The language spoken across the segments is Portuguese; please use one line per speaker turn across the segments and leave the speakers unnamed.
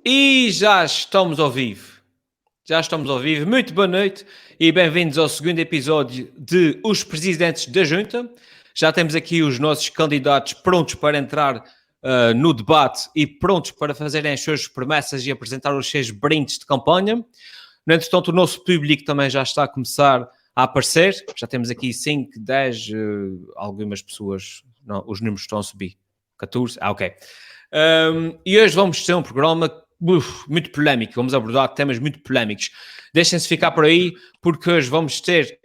E já estamos ao vivo. Muito boa noite e bem-vindos ao segundo episódio de Os Presidentes da Junta. Já temos aqui os nossos candidatos prontos para entrar no debate e prontos para fazerem as suas promessas e apresentar os seus brindes de campanha. No entretanto, o nosso público também já está a começar a aparecer. Já temos aqui 5, 10, algumas pessoas. Não, os números estão a subir. 14? Ok. E hoje vamos ter um programa muito polémico. Vamos abordar temas muito polémicos. Deixem-se ficar por aí, porque hoje vamos ter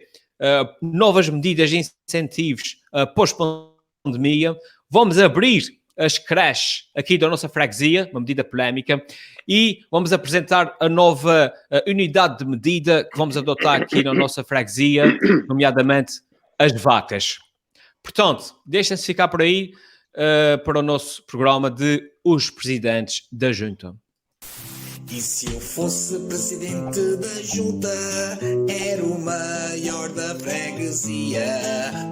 novas medidas de incentivos pós-pandemia. Vamos abrir as creches aqui da nossa freguesia, uma medida polémica, e vamos apresentar a nova unidade de medida que vamos adotar aqui na nossa freguesia, nomeadamente as vacas. Portanto, deixem-se ficar por aí para o nosso programa de Os Presidentes da Junta.
E se eu fosse presidente da junta, era o maior da freguesia.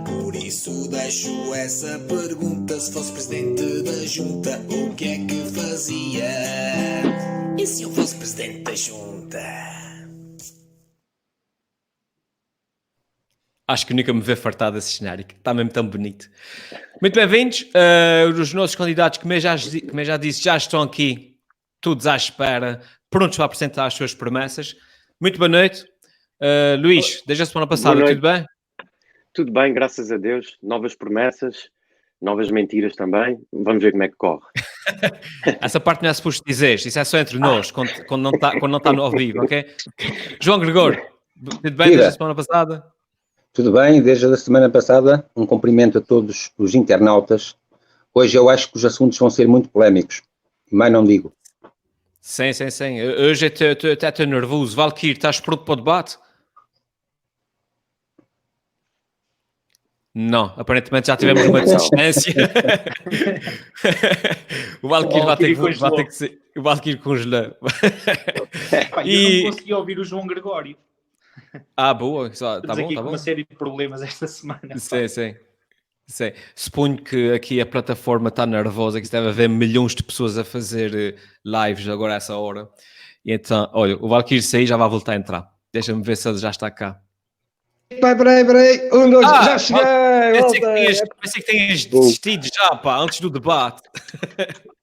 Por isso deixo essa pergunta: se fosse presidente da junta, o que é que fazia? E se eu fosse presidente da junta?
Acho que nunca me vê fartar desse cenário, que está mesmo tão bonito. Muito bem-vindos. Os nossos candidatos, como eu já disse, já estão aqui, todos à espera, prontos para apresentar as suas promessas. Muito boa noite. Luís, desde a semana passada, tudo bem?
Tudo bem, graças a Deus. Novas promessas, novas mentiras também. Vamos ver como é que corre.
Essa parte não é suposto dizer, isso é só entre nós, quando não está no ao vivo, ok? João Gregório, tudo bem desde a semana passada?
Tudo bem, desde a semana passada, um cumprimento a todos os internautas. Hoje eu acho que os assuntos vão ser muito polémicos, mas não digo.
Sim. Hoje até estou nervoso. Valkyrie, estás pronto para o debate? Não, aparentemente já tivemos uma desistência. O Valkyrie vai ter que ser... O Valkyrie congelou.
Eu não consegui ouvir o João Gregório.
Boa. Está bom,
aqui com uma série de problemas esta semana.
Sim. Suponho que aqui a plataforma está nervosa, que se deve haver milhões de pessoas a fazer lives agora a essa hora. E então, olha, o Valkyrie sair já vai voltar a entrar. Deixa-me ver se ele já está cá.
Peraí. Já cheguei.
Pensei que tinhas desistido já, pá, antes do debate.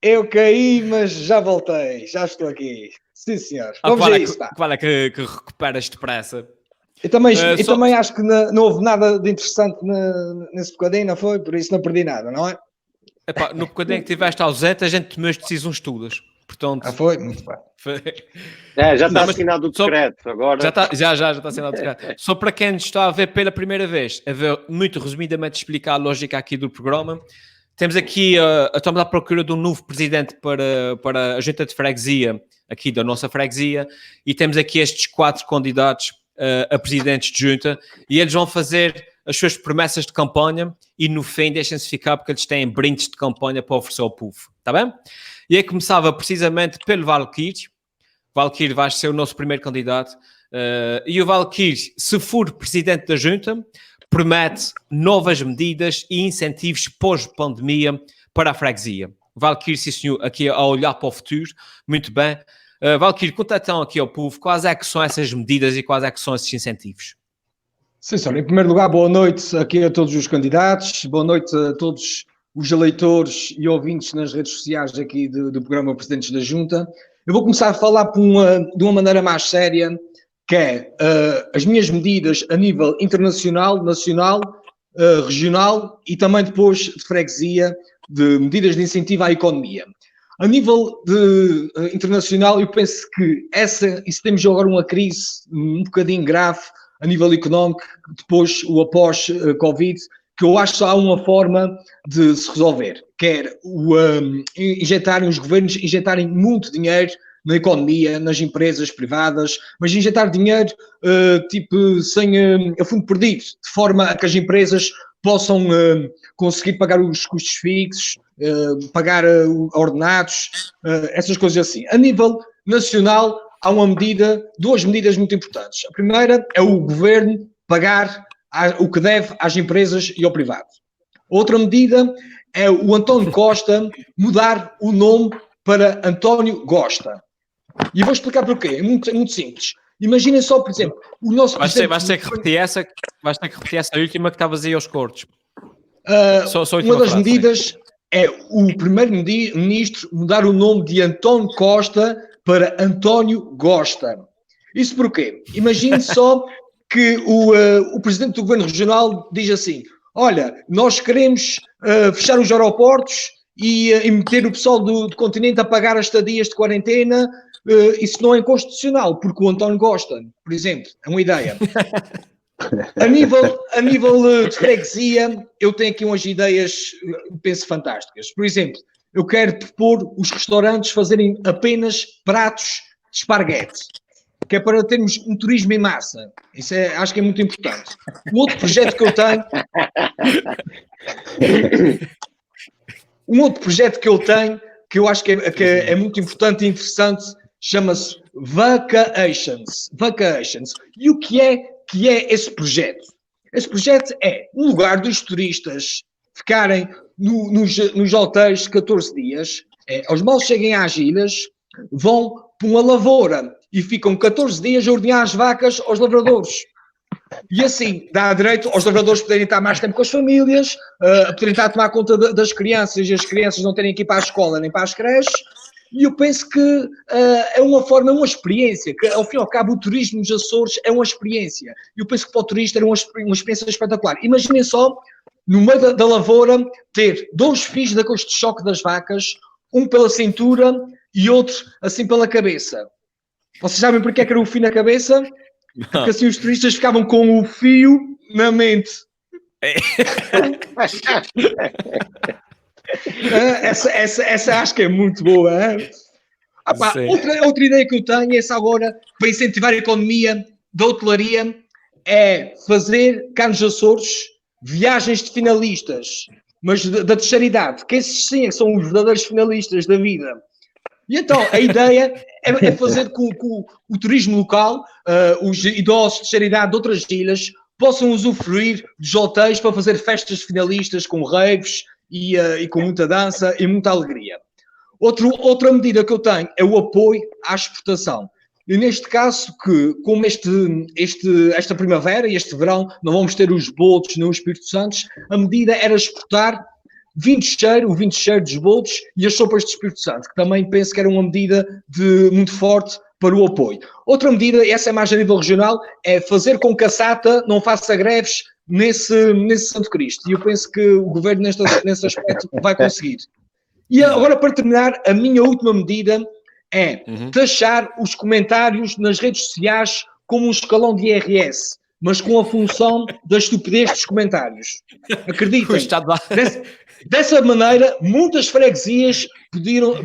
Eu caí, mas já voltei. Já estou aqui. Sim, senhor. Vamos a isso, pá.
Qual é que recuperas depressa?
Eu também acho que não houve nada de interessante nesse bocadinho, não foi? Por isso não perdi nada, não é?
Epá, no bocadinho que estiveste ausente, a gente tomou as decisões todas. Portanto,
foi? Muito bem.
Já está assinado o decreto. Agora...
Já está assinado o decreto. Só para quem está a ver pela primeira vez, a ver muito resumidamente explicar a lógica aqui do programa, temos aqui, estamos à procura de um novo presidente para a junta de freguesia, aqui da nossa freguesia, e temos aqui estes 4 candidatos a presidentes de junta, e eles vão fazer as suas promessas de campanha e no fim deixem-se ficar porque eles têm brindes de campanha para oferecer ao povo, está bem? E aí começava precisamente pelo Valkyrie. Valkyrie vai ser o nosso primeiro candidato, e o Valkyrie, se for presidente da junta, promete novas medidas e incentivos pós-pandemia para a freguesia. Valkyrie, sim senhor, aqui a olhar para o futuro, muito bem. Valkyrie, conta então aqui ao povo quais é que são essas medidas e quais é que são esses incentivos.
Sim, senhor. Em primeiro lugar, boa noite aqui a todos os candidatos, boa noite a todos os eleitores e ouvintes nas redes sociais aqui do programa Presidentes da Junta. Eu vou começar a falar de uma maneira mais séria, que é as minhas medidas a nível internacional, nacional, regional e também depois de freguesia, de medidas de incentivo à economia. A nível internacional, eu penso que isso temos agora uma crise um bocadinho grave a nível económico, depois o após-Covid, que eu acho que só há uma forma de se resolver, que é os governos injetarem muito dinheiro na economia, nas empresas privadas, mas injetar dinheiro sem a fundo perdido, de forma a que as empresas possam conseguir pagar os custos fixos, pagar ordenados, essas coisas assim. A nível nacional, há duas medidas muito importantes. A primeira é o governo pagar o que deve às empresas e ao privado. Outra medida é o António Costa mudar o nome para António Gosta. E eu vou explicar porquê. É muito simples. Imaginem só, por exemplo, o nosso
Vais ter que repetir essa última que estavas aí aos cortes. Só
uma das
frase,
medidas é o primeiro-ministro mudar o nome de António Costa para António Gosta. Isso porquê? Imagine só que o presidente do governo regional diz assim: olha, nós queremos fechar os aeroportos e meter o pessoal do continente a pagar as estadias de quarentena. Isso não é inconstitucional, porque o António Costa, por exemplo, é uma ideia. A nível de freguesia, eu tenho aqui umas ideias, penso, fantásticas. Por exemplo, eu quero propor os restaurantes fazerem apenas pratos de esparguete, que é para termos um turismo em massa. Isso acho que é muito importante. Um outro projeto que eu tenho... que eu acho que é muito importante e interessante, chama-se Vacations. E o que é esse projeto? Esse projeto é um lugar dos turistas ficarem nos hotéis 14 dias, aos mal cheguem às ilhas, vão para uma lavoura e ficam 14 dias a ordenhar as vacas aos lavradores. E assim, dá direito aos lavradores poderem estar mais tempo com as famílias, poderem estar a tomar conta das crianças e as crianças não terem que ir para a escola nem para as creches. E eu penso que é uma forma, é uma experiência, que ao fim e ao cabo o turismo nos Açores é uma experiência. Eu penso que para o turista era uma experiência espetacular. Imaginem só, no meio da lavoura, ter 2 fios da costa de choque das vacas, um pela cintura e outro assim pela cabeça. Vocês sabem porque é que era o fio na cabeça? Porque assim os turistas ficavam com o fio na mente. Essa acho que é muito boa. Outra ideia que eu tenho, essa agora, para incentivar a economia da hotelaria, é fazer cá nos Açores viagens de finalistas, mas da terceira idade, que esses sim são os verdadeiros finalistas da vida. E então, a ideia é fazer com que o turismo local, os idosos de terceira idade de outras ilhas, possam usufruir dos hotéis para fazer festas finalistas com raves e com muita dança e muita alegria. Outra medida que eu tenho é o apoio à exportação. E neste caso, como esta primavera e este verão não vamos ter os bolos no Espírito Santo, a medida era exportar o vinho de cheiro dos bolos e as sopas de Espírito Santo, que também penso que era uma medida muito forte para o apoio. Outra medida, essa é mais a nível regional, é fazer com que a SATA não faça greves nesse Santo Cristo. E eu penso que o governo nesse aspecto vai conseguir. E agora, para terminar, a minha última medida é taxar os comentários nas redes sociais como um escalão de IRS, mas com a função da estupidez dos comentários. Acreditem, dessa maneira, muitas freguesias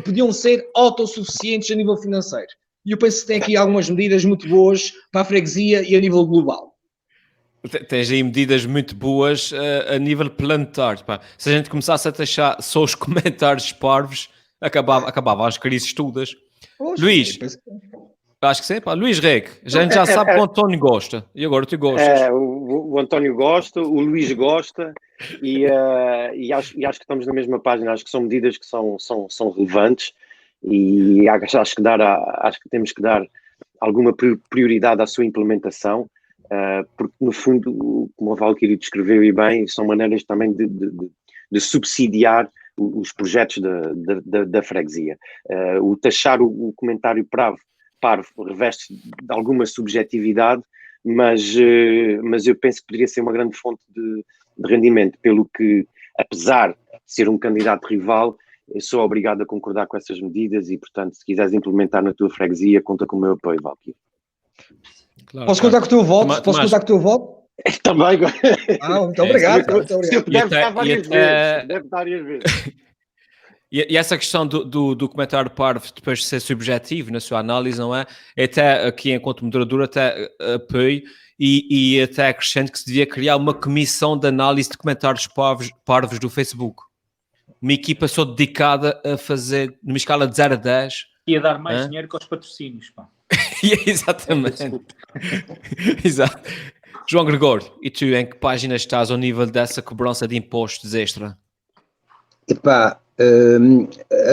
podiam ser autossuficientes a nível financeiro. E eu penso que tem aqui algumas medidas muito boas para a freguesia e a nível global.
Tens aí medidas muito boas a nível planetário. Pá. Se a gente começasse a taxar só os comentários parvos, acabava as crises todas.
Poxa,
Luís, acho que sim, pá. Luís Reg, a gente já sabe que o António gosta. E agora tu gostas.
O António gosta, o Luís gosta e acho que estamos na mesma página. Acho que são medidas que são relevantes e acho que temos que dar alguma prioridade à sua implementação. Porque, no fundo, como a Valquíria descreveu e bem, são maneiras também de subsidiar os projetos da freguesia. O taxar o comentário parvo reveste de alguma subjetividade, mas eu penso que poderia ser uma grande fonte de rendimento, pelo que, apesar de ser um candidato rival, eu sou obrigado a concordar com essas medidas e, portanto, se quiseres implementar na tua freguesia, conta com o meu apoio, Valquíria.
Claro,
Posso contar com o teu voto? Contar com o teu voto?
Também.
Muito obrigado.
Deve estar várias vezes.
E essa questão do comentário parvo depois de ser subjetivo na sua análise, não é? Até aqui, enquanto moderador, até apoio e até acrescento que se devia criar uma comissão de análise de comentários parvos do Facebook. Uma equipa só dedicada a fazer, numa escala de 0 a 10.
Ia dar mais dinheiro que aos patrocínios, pá.
Exatamente. Exato. João Gregório, e tu em que página estás ao nível dessa cobrança de impostos extra?
Epá,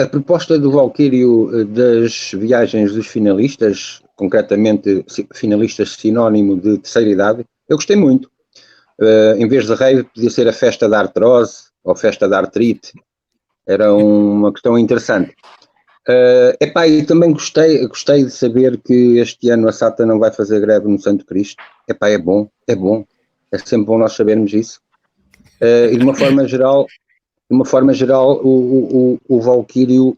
A proposta do Valquírio das viagens dos finalistas, concretamente finalistas sinónimo de terceira idade, eu gostei muito. Em vez de rave, podia ser a festa da artrose ou festa da artrite. Era uma questão interessante. E também gostei de saber que este ano a SATA não vai fazer greve no Santo Cristo. É bom. É sempre bom nós sabermos isso. E de uma forma geral, o Valquírio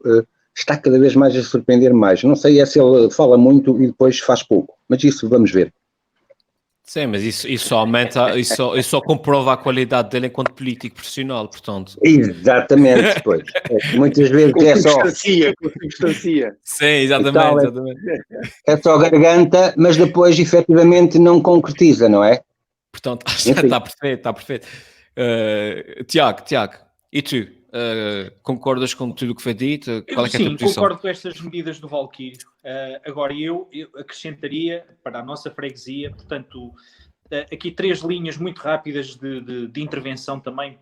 está cada vez mais a surpreender mais. Não sei se ele fala muito e depois faz pouco, mas isso vamos ver.
Sim, mas isso aumenta, isso só comprova a qualidade dele enquanto político profissional, portanto.
Exatamente, pois. Muitas vezes é só...
substancia.
Sim, exatamente.
É só garganta, mas depois efetivamente não concretiza, não é?
Portanto, está perfeito. Tiago, e tu? Concordas com tudo o que foi dito? Qual é que é a tua posição?
Sim, concordo com estas medidas do Valquírio. Agora, eu acrescentaria para a nossa freguesia, portanto, aqui 3 linhas muito rápidas de intervenção também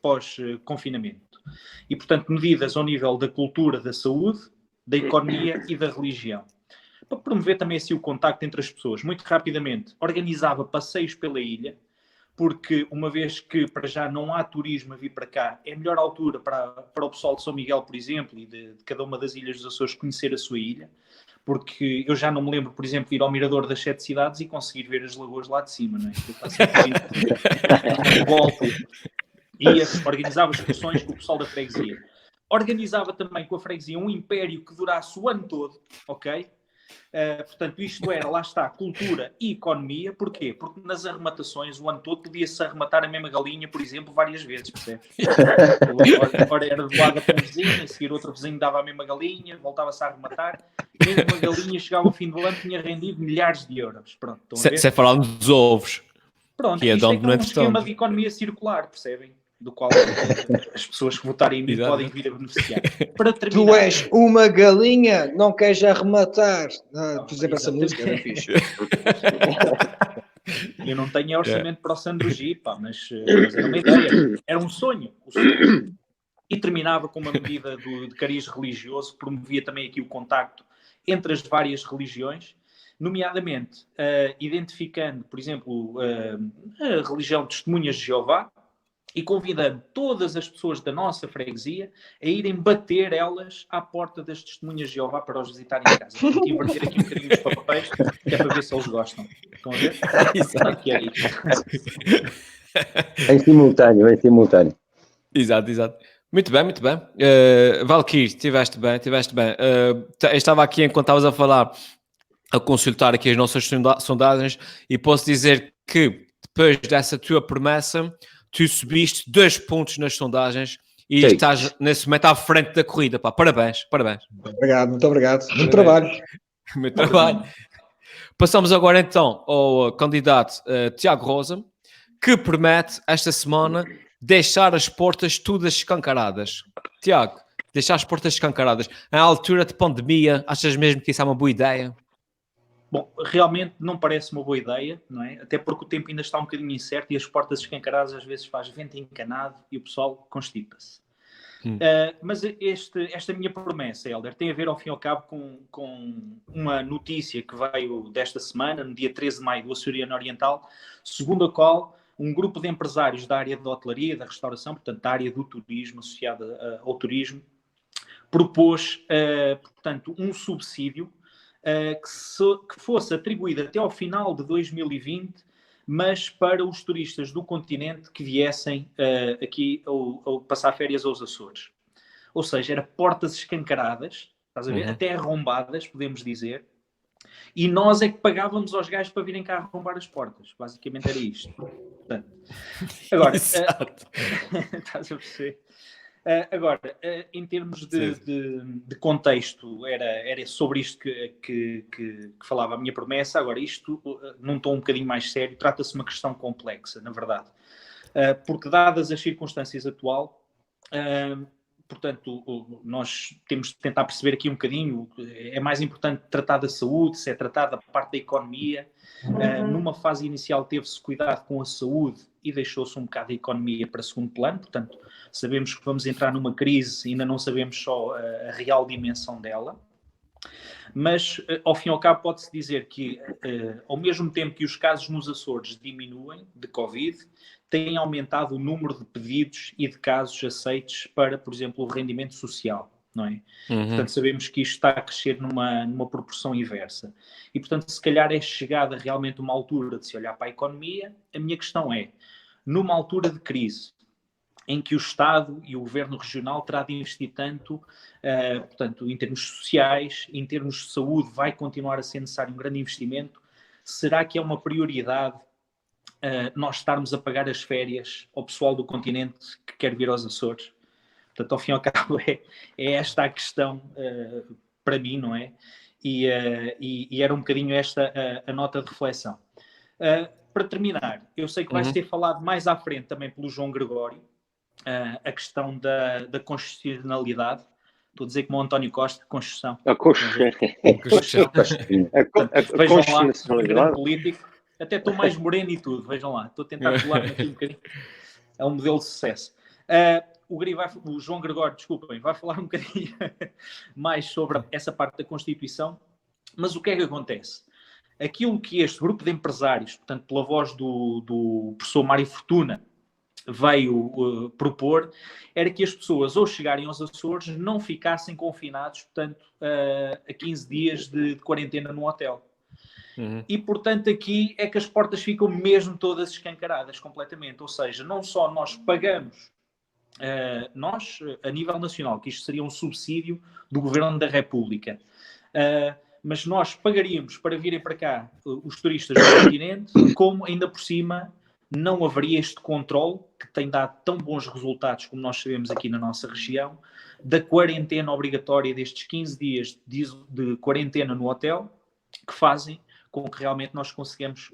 pós-confinamento. E, portanto, medidas ao nível da cultura, da saúde, da economia e da religião. Para promover também assim o contacto entre as pessoas. Muito rapidamente, organizava passeios pela ilha, porque uma vez que para já não há turismo a vir para cá, é a melhor altura para o pessoal de São Miguel, por exemplo, e de cada uma das ilhas dos Açores conhecer a sua ilha, porque eu já não me lembro, por exemplo, de ir ao Mirador das 7 cidades e conseguir ver as lagoas lá de cima, não é? Ia, organizava excursões com o pessoal da freguesia. Organizava também com a freguesia um império que durasse o ano todo, ok? Portanto, isto era, lá está, cultura e economia. Porquê? Porque nas arrematações, o ano todo, podia-se arrematar a mesma galinha, por exemplo, várias vezes, percebes? Agora era doada para um vizinho, a seguir outro vizinho dava a mesma galinha, voltava-se a arrematar, a mesma galinha chegava ao fim do ano, tinha rendido milhares de euros. Pronto, estão a ver?
Sem falar dos ovos.
Pronto,
que é
isto
um
esquema de economia circular, percebem? Do qual as pessoas que votarem em mim podem vir a beneficiar. Para terminar...
Tu és uma galinha, não queres arrematar. Por exemplo, essa música era fixe.
Eu não tenho orçamento para o Sandro G, mas era uma ideia. Era um sonho. E terminava com uma medida de cariz religioso, promovia também aqui o contacto entre as várias religiões, nomeadamente identificando, por exemplo, a religião Testemunhas de Jeová, e convidando todas as pessoas da nossa freguesia a irem bater elas à porta das Testemunhas de Jeová para os visitarem em casa. Vou inverter aqui um bocadinho os papéis, que é para ver se eles gostam. Estão a ver? Exato. Que é isto.
Em simultâneo.
Exato. Muito bem. Valquírio, estiveste bem. Eu estava aqui, enquanto estavas a falar, a consultar aqui as nossas sondagens e posso dizer que depois dessa tua promessa, tu subiste 2 pontos nas sondagens e estás nesse momento à frente da corrida. Pá. Parabéns.
Muito obrigado. Muito trabalho.
Muito trabalho. Passamos agora então ao candidato Tiago Rosa, que promete esta semana deixar as portas todas escancaradas. Tiago, deixar as portas escancaradas. À altura de pandemia, achas mesmo que isso é uma boa ideia?
Bom, realmente não parece uma boa ideia, não é? Até porque o tempo ainda está um bocadinho incerto e as portas escancaradas às vezes faz vento encanado e o pessoal constipa-se. Mas esta minha promessa, Helder, tem a ver ao fim e ao cabo com uma notícia que veio desta semana, no dia 13 de maio, do Açoriano Oriental, segundo a qual um grupo de empresários da área da hotelaria, da restauração, portanto da área do turismo, associada ao turismo, propôs, portanto, um subsídio que fosse atribuído até ao final de 2020, mas para os turistas do continente que viessem aqui ao passar férias aos Açores. Ou seja, era portas escancaradas, estás a ver? Até arrombadas, podemos dizer, e nós é que pagávamos aos gajos para virem cá arrombar as portas. Basicamente era isto. Portanto, agora, estás a perceber? Agora, em termos de contexto, era sobre isto que falava a minha promessa. Agora, isto, num tom um bocadinho mais sério, trata-se de uma questão complexa, na verdade. Porque, dadas as circunstâncias atuais, portanto, nós temos de tentar perceber aqui um bocadinho, é mais importante tratar da saúde, se é tratar da parte da economia. Numa fase inicial teve-se cuidado com a saúde e deixou-se um bocado a economia para segundo plano, portanto, sabemos que vamos entrar numa crise, ainda não sabemos só a real dimensão dela. Mas, ao fim e ao cabo, pode-se dizer que, ao mesmo tempo que os casos nos Açores diminuem de Covid, tem aumentado o número de pedidos e de casos aceitos para, por exemplo, o rendimento social, não é? Portanto, sabemos que isto está a crescer numa proporção inversa. E, portanto, se calhar é chegada realmente uma altura de se olhar para a economia. A minha questão é, numa altura de crise, em que o Estado e o Governo Regional terá de investir tanto, portanto, em termos sociais, em termos de saúde, vai continuar a ser necessário um grande investimento. Será que é uma prioridade nós estarmos a pagar as férias ao pessoal do continente que quer vir aos Açores? Portanto, ao fim e ao cabo, é esta a questão para mim, não é? E era um bocadinho esta a nota de reflexão. Para terminar, eu sei que vai ser falado mais à frente também pelo João Gregório, a questão da constitucionalidade. Estou a dizer como o António Costa, Constituição.
A
Vejam lá, um grande político. Até estou mais moreno e tudo, vejam lá. Estou a tentar pular aqui um bocadinho. É um modelo de sucesso. O João Gregório, desculpem, vai falar um bocadinho mais sobre essa parte da Constituição. Mas o que é que acontece? Aquilo que este grupo de empresários, portanto, pela voz do professor Mário Fortuna, veio propor, era que as pessoas, ao chegarem aos Açores, não ficassem confinados, portanto, a 15 dias de quarentena no hotel. E, portanto, aqui é que as portas ficam mesmo todas escancaradas completamente. Ou seja, não só nós pagamos, nós, a nível nacional, que isto seria um subsídio do Governo da República, mas nós pagaríamos para virem para cá os turistas do continente, como ainda por cima não haveria este controle, que tem dado tão bons resultados como nós sabemos aqui na nossa região, da quarentena obrigatória destes 15 dias de quarentena no hotel, que fazem com que realmente nós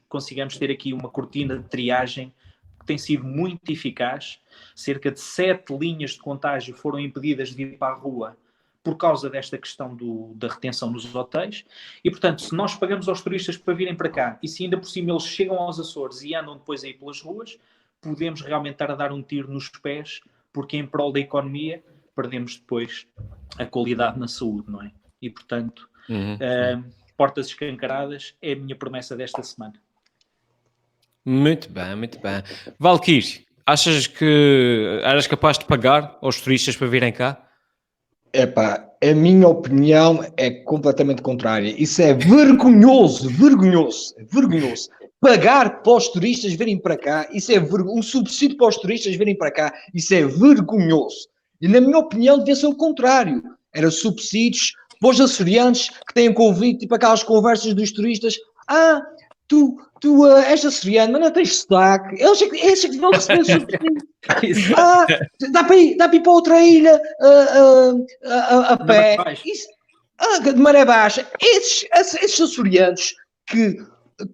consigamos ter aqui uma cortina de triagem que tem sido muito eficaz. Cerca de 7 linhas de contágio foram impedidas de vir para a rua por causa desta questão da retenção nos hotéis. E, portanto, se nós pagamos aos turistas para virem para cá e se ainda por cima eles chegam aos Açores e andam depois aí pelas ruas, podemos realmente estar a dar um tiro nos pés, porque em prol da economia perdemos depois a qualidade na saúde, não é? E, portanto, portas escancaradas é a minha promessa desta semana.
Muito bem, muito bem. Valquírio, achas que eras capaz de pagar aos turistas para virem cá?
Epá, a minha opinião é completamente contrária. Isso é vergonhoso, vergonhoso, vergonhoso. Pagar para os turistas virem para cá, isso é um subsídio para os turistas virem para cá, isso é vergonhoso. E na minha opinião devia ser o contrário. Era subsídios para os açorianos que têm convite, tipo aquelas conversas dos turistas. Tu és açoriano, mas não tens sotaque. Eles é que vão receber subsídio. Dá para ir para outra ilha a pé. De maré baixa. Esses açorianos que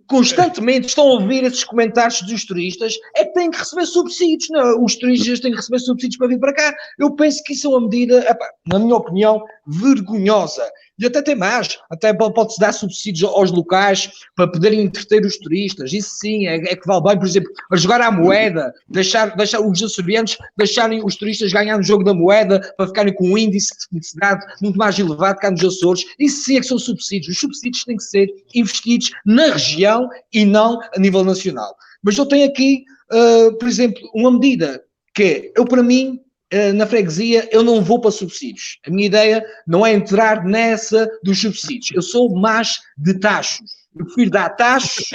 constantemente estão a ouvir esses comentários dos turistas é que têm que receber subsídios. Não, os turistas têm que receber subsídios para vir para cá. Eu penso que isso é uma medida, na minha opinião, vergonhosa. E até tem mais, até pode-se dar subsídios aos locais para poderem entreter os turistas. Isso sim, é que vale bem, por exemplo, a jogar à moeda, deixar os açorianos deixarem os turistas ganhar no jogo da moeda para ficarem com um índice de felicidade muito mais elevado cá nos Açores. Isso sim é que são subsídios. Os subsídios têm que ser investidos na região e não a nível nacional. Mas eu tenho aqui, por exemplo, uma medida que eu, para mim, na freguesia, eu não vou para subsídios. A minha ideia não é entrar nessa dos subsídios. Eu sou mais de taxos. Eu prefiro dar taxos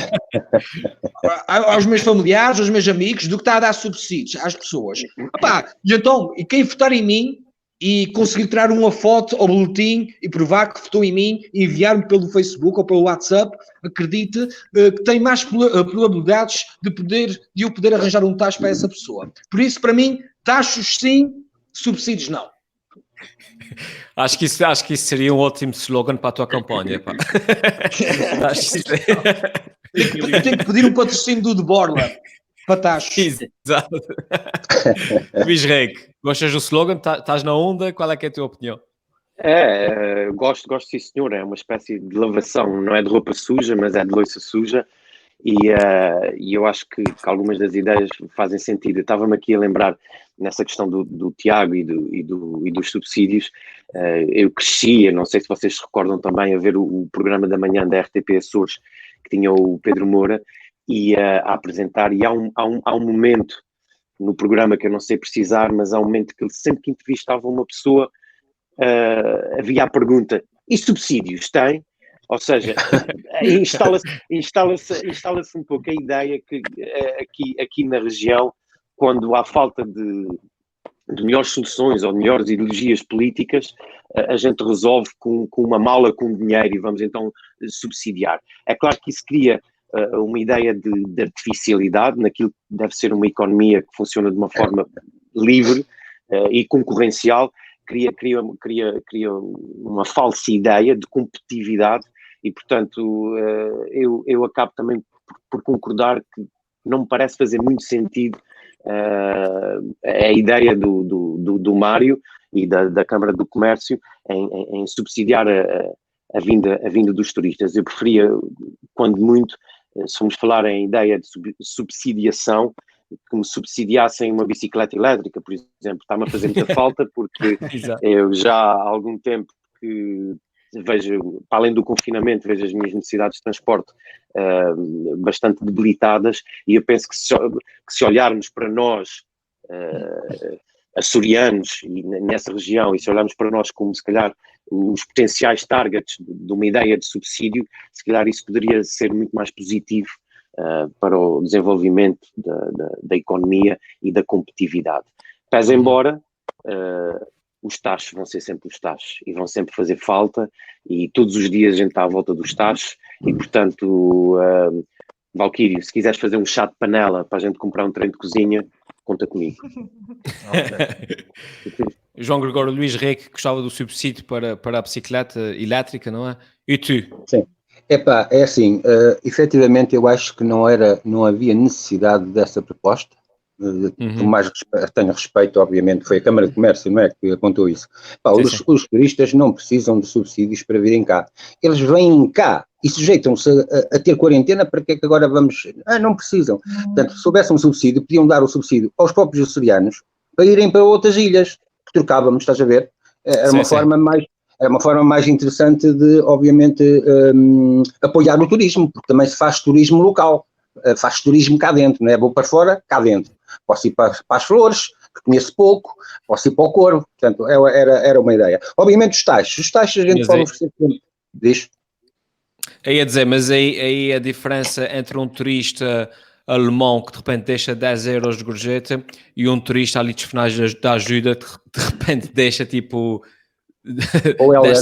aos meus familiares, aos meus amigos, do que estar a dar subsídios às pessoas. E então, quem votar em mim e conseguir tirar uma foto ao boletim e provar que votou em mim e enviar-me pelo Facebook ou pelo WhatsApp, acredite que tem mais probabilidades de eu poder arranjar um taxa para essa pessoa. Por isso, para mim, taxos sim, subsídios não.
Acho que isso seria um ótimo slogan para a tua campanha.
Tenho que pedir um patrocínio do De Borla para taxos.
Exato. Luís Reg, Gostas do slogan? Estás na onda? Qual é que é a tua opinião?
Gosto sim senhor, é uma espécie de lavação, não é de roupa suja, mas é de louça suja, e eu acho que algumas das ideias fazem sentido. Eu estava-me aqui a lembrar nessa questão do Tiago e dos subsídios. Eu crescia, não sei se vocês se recordam também, a ver o programa da manhã da RTP Açores, que tinha o Pedro Moura, e a apresentar, e há um momento no programa que eu não sei precisar, mas há um momento que ele, sempre que entrevistava uma pessoa, havia a pergunta: e subsídios tem? Ou seja, instala-se um pouco a ideia que aqui na região, quando há falta de melhores soluções ou de melhores ideologias políticas, a gente resolve com uma mala com dinheiro e vamos então subsidiar. É claro que isso cria uma ideia de artificialidade naquilo que deve ser uma economia que funciona de uma forma livre e concorrencial. Cria uma falsa ideia de competitividade e, portanto, eu acabo também por concordar que não me parece fazer muito sentido a ideia do Mário e da Câmara do Comércio em subsidiar a vinda dos turistas. Eu preferia, quando muito, se formos falar em ideia de subsidiação, que me subsidiassem uma bicicleta elétrica, por exemplo. Está-me a fazer muita falta, porque eu já há algum tempo que vejo, para além do confinamento, vejo as minhas necessidades de transporte bastante debilitadas, e eu penso que se olharmos para nós, açorianos, e nessa região, e se olharmos para nós como, se calhar, os potenciais targets de uma ideia de subsídio, se calhar isso poderia ser muito mais positivo para o desenvolvimento da economia e da competitividade. Pese embora os taxos vão ser sempre os taxos e vão sempre fazer falta, e todos os dias a gente está à volta dos taxos, e portanto, Valquírio, se quiseres fazer um chá de panela para a gente comprar um trem de cozinha, conta comigo.
João Gregório Luís Reque gostava do subsídio para a bicicleta elétrica, não é? E tu?
Sim. Epá, é assim, efetivamente eu acho que não havia necessidade dessa proposta. Mais tenho respeito, obviamente, foi a Câmara de Comércio, não é, que apontou isso. Pá, os turistas não precisam de subsídios para virem cá. Eles vêm cá e sujeitam-se a ter quarentena, para que é que agora vamos... não precisam. Portanto, se houvesse um subsídio, podiam dar o subsídio aos próprios açorianos para irem para outras ilhas, que trocávamos, estás a ver? Era uma forma mais interessante de, obviamente, apoiar o turismo, porque também se faz turismo local, faz turismo cá dentro, não é? Vou para fora, cá dentro. Posso ir para as flores, que conheço pouco, posso ir para o Corvo, portanto, era uma ideia. Obviamente os taxos a gente pode oferecer sempre. Diz?
Aí a dizer, mas aí a diferença entre um turista alemão que de repente deixa 10 euros de gorjeta e um turista ali dos finais da ajuda que de repente deixa tipo...
Ou Helder,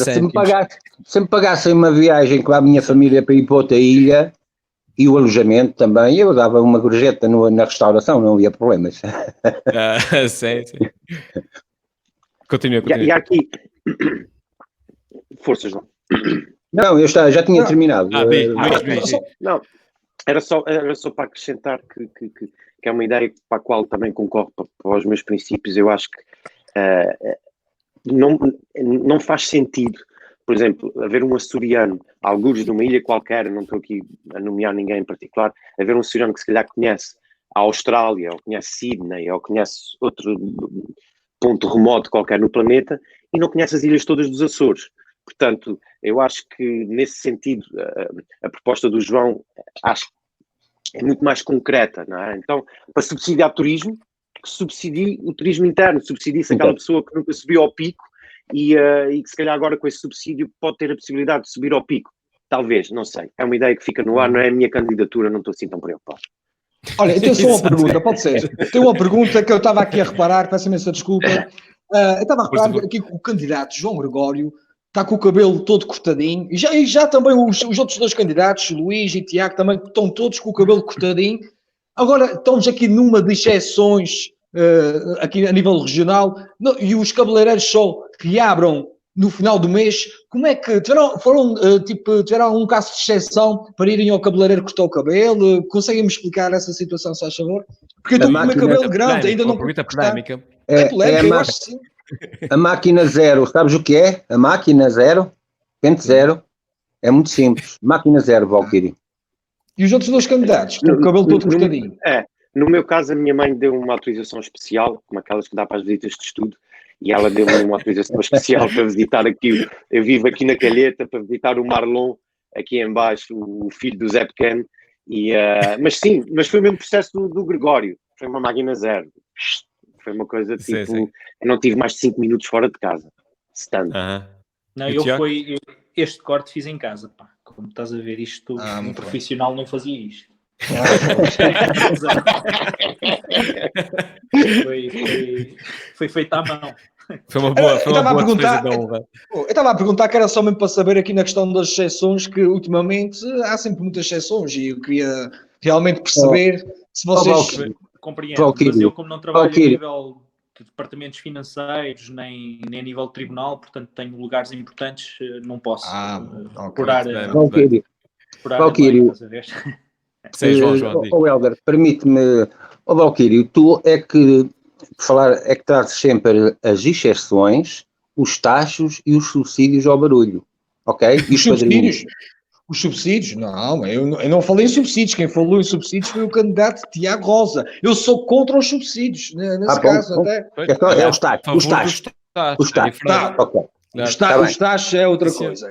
se me pagassem uma viagem com a minha família para ir para outra ilha e o alojamento também, eu dava uma gorjeta na restauração, não havia problemas.
Sim. Continua.
E aqui... Força, João.
Não, eu já tinha terminado.
Não, era só para acrescentar que é uma ideia para a qual também concordo para os meus princípios. Eu acho que não faz sentido, por exemplo, haver um açoriano, algures de uma ilha qualquer, não estou aqui a nomear ninguém em particular, haver um açoriano que se calhar conhece a Austrália, ou conhece Sydney, ou conhece outro ponto remoto qualquer no planeta, e não conhece as ilhas todas dos Açores. Portanto, eu acho que nesse sentido a proposta do João acho que é muito mais concreta, não é? Então, para subsidiar turismo, que subsidie o turismo interno, subsidie-se aquela pessoa que nunca subiu ao pico e que se calhar agora com esse subsídio pode ter a possibilidade de subir ao pico. Talvez, não sei. É uma ideia que fica no ar, não é a minha candidatura, não estou assim tão preocupado.
Olha, eu tenho só uma pergunta, pode ser? Tenho uma pergunta que eu estava aqui a reparar, peço imensa desculpa. Eu estava a reparar aqui que o candidato João Gregório está com o cabelo todo cortadinho, e já também os outros dois candidatos, Luís e Tiago, também estão todos com o cabelo cortadinho. Agora estamos aqui numa de exceções aqui a nível regional, e os cabeleireiros só reabram no final do mês. Como é que tiveram um caso de exceção para irem ao cabeleireiro cortar o cabelo? Conseguem-me explicar essa situação, se faz favor? Porque eu estou com o meu cabelo grande, ainda não
pergunta polémica.
É polémica, eu acho que sim.
A máquina zero, sabes o que é? A máquina zero, pente zero, é muito simples. Máquina zero, Valkyrie.
E os outros 2 candidatos, com o cabelo todo cortadinho.
No meu caso, a minha mãe deu uma autorização especial, como aquelas que dá para as visitas de estudo, e ela deu-me uma autorização especial para visitar aqui. Eu vivo aqui na Calheta, para visitar o Marlon, aqui em baixo, o filho do Zé Pequeno. Mas sim, mas foi o mesmo processo do Gregório. Foi uma máquina zero. Foi uma coisa tipo...
Sim.
Eu não tive mais de 5 minutos fora de casa. Stand.
Não, este corte fiz em casa, pá. Como estás a ver, isto, um profissional não fazia isto. Foi feito à mão.
Foi uma boa defesa da honra.
Eu estava a perguntar que era só mesmo para saber aqui na questão das exceções, que ultimamente há sempre muitas exceções e eu queria realmente perceber se vocês...
Compreendo, mas eu como não trabalho a nível de departamentos financeiros, nem a nível de tribunal, portanto tenho lugares importantes, não posso
Valkyrie, Helder, permite-me, Valkyrie, tu é que trazes sempre as exceções, os taxos e os subsídios ao barulho, ok? E os
subsídios? Os subsídios? Não, eu não falei em subsídios. Quem falou em subsídios foi o candidato Tiago Rosa. Eu sou contra os subsídios, nesse caso até.
Então é os taxos. Os
taxos é outra coisa.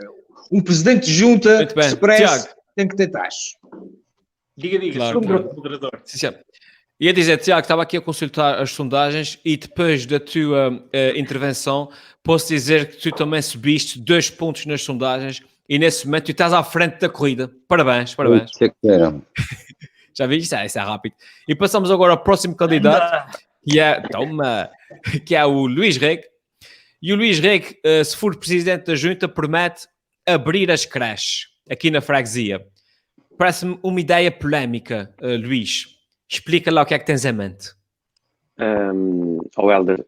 Um presidente de junta que se preze tem que ter taxos.
Diga,
claro,
moderador.
Ia dizer, Tiago, estava aqui a consultar as sondagens e depois da tua intervenção posso dizer que tu também subiste 2 pontos nas sondagens e nesse momento tu estás à frente da corrida. Parabéns. Já vi? Isso é rápido. E passamos agora ao próximo candidato, que é o Luís Rego. E o Luís Rego, se for presidente da junta, promete abrir as creches aqui na freguesia. Parece-me uma ideia polémica, Luís. Explica lá o que é que tens em mente.
Helder,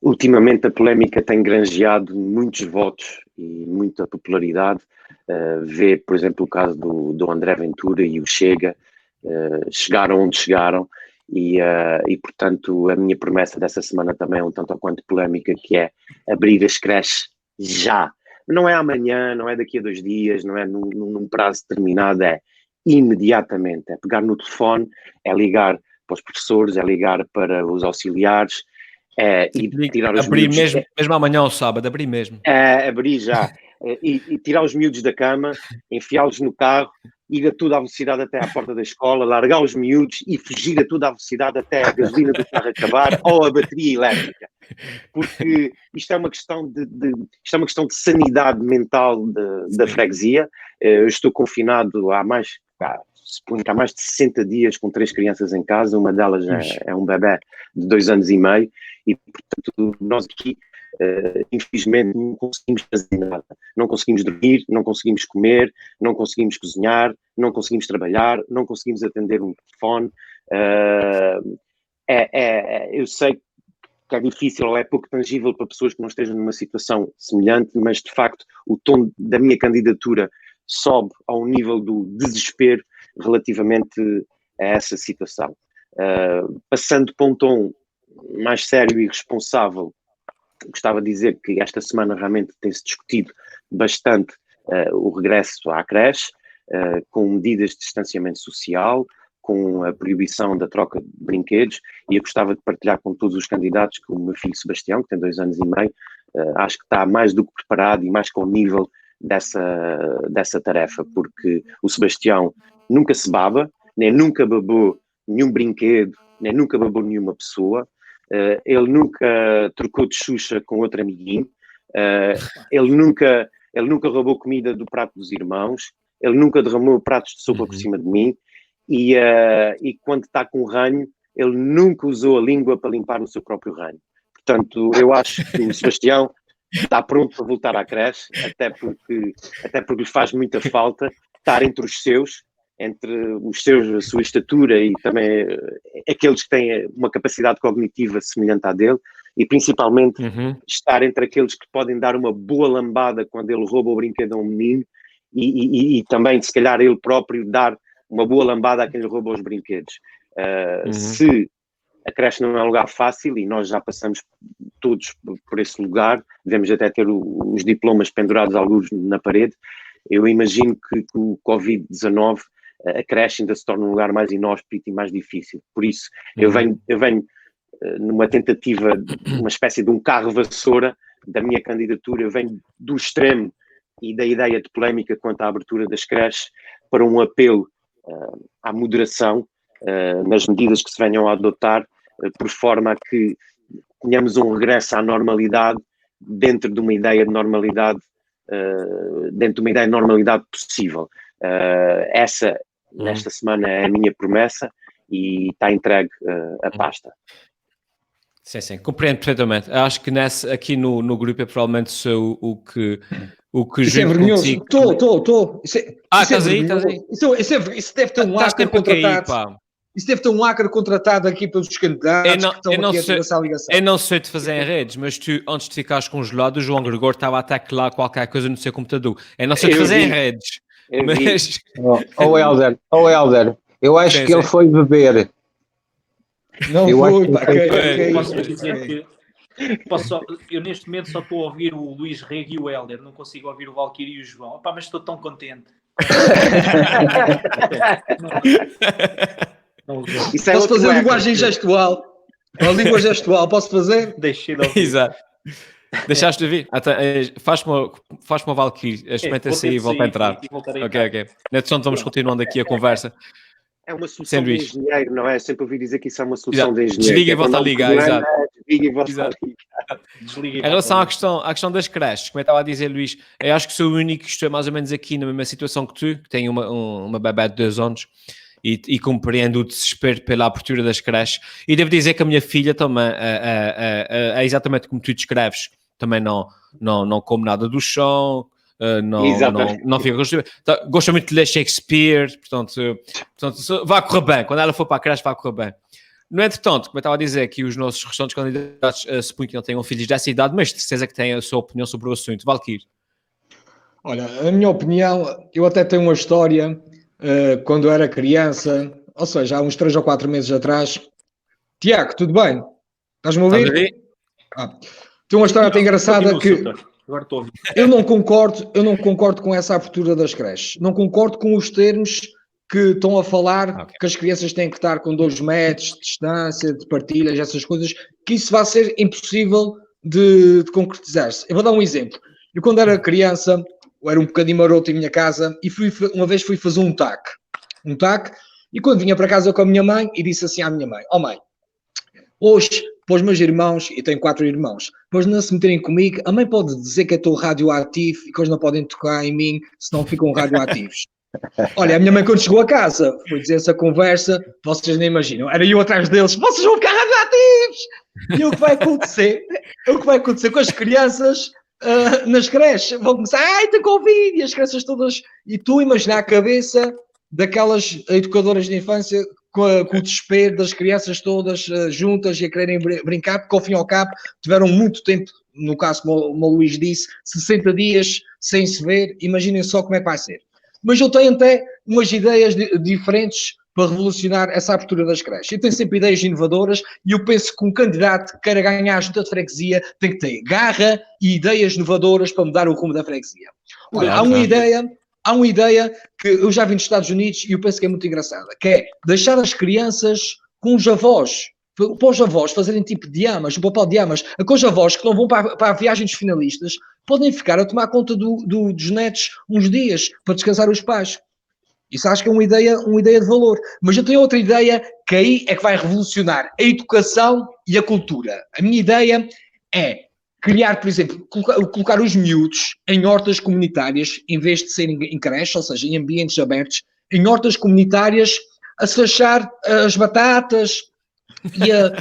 ultimamente a polémica tem granjeado muitos votos e muita popularidade. Vê, por exemplo, o caso do André Ventura e o Chega. Chegaram onde chegaram e, portanto, a minha promessa dessa semana também é um tanto ou quanto polémica, que é abrir as creches já. Não é amanhã, não é daqui a 2 dias, não é num prazo determinado, é imediatamente. É pegar no telefone, é ligar para os professores, é ligar para os auxiliares, e tirar os
abrir
miúdos.
Mesmo amanhã ao sábado, abrir mesmo.
Abrir já. E tirar os miúdos da cama, enfiá-los no carro, ir a toda a velocidade até à porta da escola, largar os miúdos e fugir a toda a velocidade até a gasolina do carro acabar ou a bateria elétrica. Porque isto é uma questão de sanidade mental da freguesia. Eu estou confinado há mais de 60 dias com 3 crianças em casa, uma delas é um bebé de 2 anos e meio e, portanto, nós aqui infelizmente não conseguimos fazer nada, não conseguimos dormir, não conseguimos comer, não conseguimos cozinhar, não conseguimos trabalhar, não conseguimos atender um telefone. Eu sei que é difícil ou é pouco tangível para pessoas que não estejam numa situação semelhante, mas de facto o tom da minha candidatura sobe ao nível do desespero relativamente a essa situação. Passando para um tom mais sério e responsável, gostava de dizer que esta semana realmente tem-se discutido bastante o regresso à creche, com medidas de distanciamento social, com a proibição da troca de brinquedos, e eu gostava de partilhar com todos os candidatos que o meu filho Sebastião, que tem 2 anos e meio, acho que está mais do que preparado e mais com o nível dessa tarefa, porque o Sebastião nunca se baba, nem nunca babou nenhum brinquedo, nem nunca babou nenhuma pessoa. Ele nunca trocou de Xuxa com outro amiguinho, ele nunca roubou comida do prato dos irmãos, ele nunca derramou pratos de sopa por cima de mim, e quando está com ranho, ele nunca usou a língua para limpar o seu próprio ranho. Portanto, eu acho que o Sebastião está pronto para voltar à creche, até porque lhe faz muita falta estar entre os seus, a sua estatura e também aqueles que têm uma capacidade cognitiva semelhante à dele, e principalmente estar entre aqueles que podem dar uma boa lambada quando ele rouba o brinquedo a um menino e também, se calhar, ele próprio dar uma boa lambada a quem lhe rouba os brinquedos. Se A creche não é um lugar fácil e nós já passamos todos por esse lugar, devemos até ter os diplomas pendurados alguns na parede. Eu imagino que com o Covid-19 a creche ainda se torna um lugar mais inóspito e mais difícil. Por isso, eu venho numa tentativa, uma espécie de um carro-vassoura da minha candidatura, eu venho do extremo e da ideia de polémica quanto à abertura das creches para um apelo à moderação nas medidas que se venham a adotar, por forma a que tenhamos um regresso à normalidade dentro de uma ideia de normalidade possível. Essa, nesta semana, é a minha promessa e está entregue a pasta.
Sim, compreendo perfeitamente. Acho que aqui no grupo é provavelmente sou o que
Isso é vergonhoso. Estou.
Estás aí?
Isso deve ter um hacker contratado. Isso deve ter um hacker contratado aqui pelos candidatos que estão aqui a ter essa ligação.
Eu não sei de fazer em redes, mas tu, antes de ficares congelado, o João Gregor estava a teclar qualquer coisa no seu computador. Eu não sei de fazer em redes. Mas...
Helder, eu acho que ele foi beber.
Não foi,
Posso dizer que eu neste momento só estou a ouvir o Luís Rego e o Helder, não consigo ouvir o Valquírio e o João. Mas estou tão contente.
Posso fazer linguagem gestual? A língua gestual, posso fazer?
Deixei de ouvir.
Exato. Deixaste de ouvir? Faz-me uma Valkyrie, experimenta sair e volta a entrar. Ok. Então vamos continuando aqui a conversa.
É uma solução de engenheiro, não é? Sempre ouvi dizer que isso é uma solução de engenheiro.
Desliga e volta a ligar, exato.
Desliga e volta a ligar.
Em relação à questão das creches, como eu estava a dizer, Luís, eu acho que sou o único que estou mais ou menos aqui na mesma situação que tu, que tenho uma bebé de 2 anos e compreendo o desespero pela abertura das creches. E devo dizer que a minha filha também é exatamente como tu descreves. Também não come nada do chão, não fica gosta muito de ler Shakespeare, portanto vai correr bem. Quando ela for para a creche, vai correr bem. No entretanto, como eu estava a dizer, que os nossos restantes candidatos suponho que não tenham filhos dessa idade, mas de certeza que têm a sua opinião sobre o assunto. Valquírio.
Olha, a minha opinião, eu até tenho uma história, quando eu era criança, ou seja, há uns 3 ou 4 meses atrás. Tiago, tudo bem? Estás-me a ouvir? Tem uma história até engraçada que...
Agora estou a ouvir.
Eu não concordo com essa abertura das creches. Não concordo com os termos que estão a falar que as crianças têm que estar com 2 metros de distância, de partilhas, essas coisas, que isso vai ser impossível de concretizar-se. Eu vou dar um exemplo. Eu, quando era criança, eu era um bocadinho maroto em minha casa e uma vez fui fazer um TAC, e quando vinha para casa com a minha mãe, e disse assim à minha mãe: mãe, hoje, para os meus irmãos, e tenho 4 irmãos, depois não se meterem comigo, a mãe pode dizer que eu estou radioativo e que eles não podem tocar em mim, senão ficam radioativos. Olha, a minha mãe, quando chegou a casa, foi dizer essa conversa, vocês nem imaginam, era eu atrás deles: vocês vão ficar radioativos! E o que vai acontecer com as crianças nas creches? Vão começar: tem Covid, e as crianças todas... E tu imaginar a cabeça daquelas educadoras de infância com o desespero das crianças todas juntas e a quererem brincar, porque ao fim e ao cabo tiveram muito tempo, no caso como o Luís disse, 60 dias sem se ver. Imaginem só como é que vai ser. Mas eu tenho até umas ideias diferentes para revolucionar essa abertura das creches. Eu tenho sempre ideias inovadoras e eu penso que um candidato que queira ganhar a junta de freguesia tem que ter garra e ideias inovadoras para mudar o rumo da freguesia. Olha, há uma ideia que eu já vi nos Estados Unidos e eu penso que é muito engraçada, que é deixar as crianças com os avós, para os avós fazerem tipo diamas, o papel de diamas, com os avós que não vão para a viagem dos finalistas, podem ficar a tomar conta dos netos uns dias para descansar os pais. Isso acho que é uma ideia de valor. Mas eu tenho outra ideia que aí é que vai revolucionar a educação e a cultura. A minha ideia é criar, por exemplo, colocar os miúdos em hortas comunitárias, em vez de serem em creche, ou seja, em ambientes abertos, em hortas comunitárias, a se achar as batatas.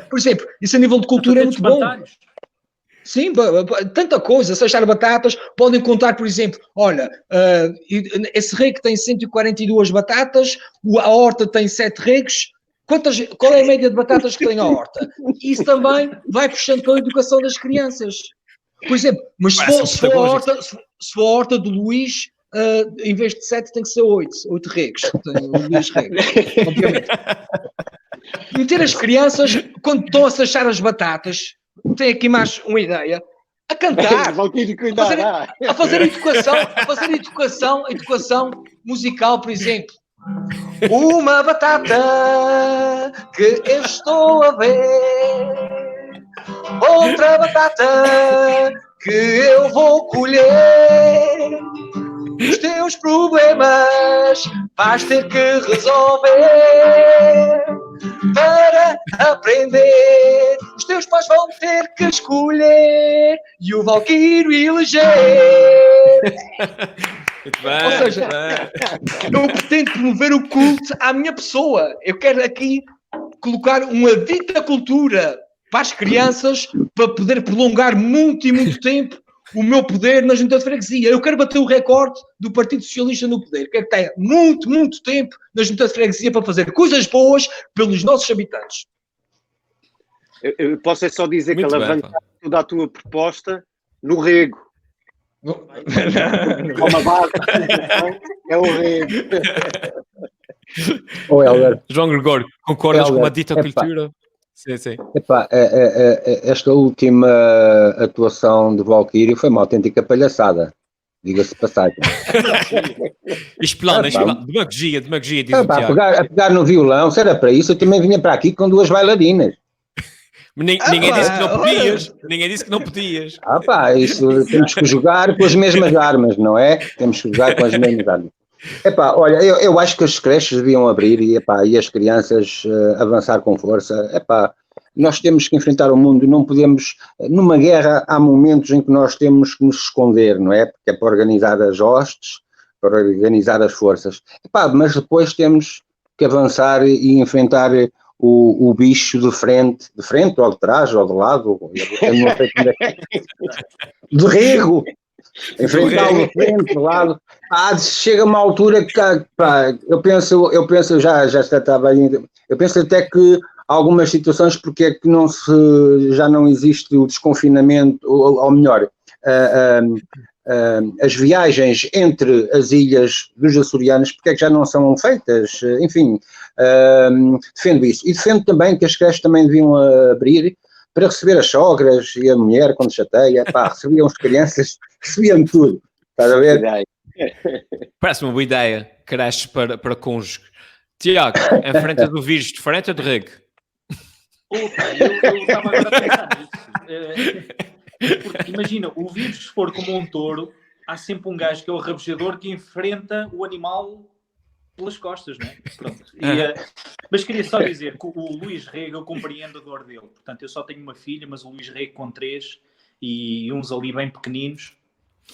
Por exemplo, isso a nível de cultura é muito bom. Sim, tanta coisa, se achar batatas, podem contar, por exemplo, olha, esse rego tem 142 batatas, a horta tem 7 regos, qual é a média de batatas que tem a horta? Isso também vai puxando pela educação das crianças. Por exemplo, mas se for a horta do Luís, em vez de 7 tem que ser 8 regos. O Luís Rego, obviamente. Meter as crianças, quando estão a sachar as batatas, tem aqui mais uma ideia, a cantar,
Valquírio, cuidado.
a fazer educação musical, por exemplo. Uma batata que eu estou a ver, outra batata que eu vou colher. Os teus problemas vais ter que resolver. Para aprender, os teus pais vão ter que escolher e o Valquírio eleger.
Muito bem,
Ou seja, eu pretendo promover o culto à minha pessoa. Eu quero aqui colocar uma dita cultura para as crianças para poder prolongar muito e muito tempo o meu poder na junta de freguesia. Eu quero bater o recorde do Partido Socialista no poder. Quero que tenha muito, muito tempo na junta de freguesia para fazer coisas boas pelos nossos habitantes.
Eu posso só dizer
Muito
que
bem,
alavancar toda a tua proposta no rego. Uma base, é o rego.
Ô, Helder,
João Gregório, concordas
Helder,
com a dita
epá.
cultura? Sim, sim.
epá, esta última atuação de Valquírio foi uma autêntica palhaçada, diga-se de passagem.
Explana. Demagogia, diz o Tiago.
A pegar no violão, se era para isso, eu também vinha para aqui com 2 bailarinas.
Ninguém disse que não podias. Ninguém disse que não podias.
Isso temos que jogar com as mesmas armas, não é? Temos que jogar com as mesmas armas. Olha, eu acho que as creches deviam abrir e as crianças avançar com força. Nós temos que enfrentar o mundo, não podemos, numa guerra há momentos em que nós temos que nos esconder, não é? Porque é para organizar as hostes, para organizar as forças. Mas depois temos que avançar e enfrentar o bicho de frente ou de trás ou de lado, eu não sei como é. De rego. Enfrentá-lo de frente, de lado. Chega uma altura que eu penso já está bem. Eu penso até que algumas situações, porque é que já não existe o desconfinamento, ou melhor, as viagens entre as ilhas dos açorianos, porque é que já não são feitas, enfim, defendo isso. E defendo também que as creches também deviam abrir para receber as sogras e a mulher quando chateia, recebiam as crianças, recebiam tudo, estás a ver?
Parece uma boa ideia, creches para cônjuge. Tiago, enfrentas o vírus de frente ou de rego?
Eu estava agora a pensar nisso. Porque, imagina, o vírus, se for como um touro, há sempre um gajo que é o rabejador que enfrenta o animal pelas costas, não é? Pronto. Mas queria só dizer que o Luís Rego, eu compreendo a dor dele. Portanto, eu só tenho uma filha, mas o Luís Rego com 3 e uns ali bem pequeninos,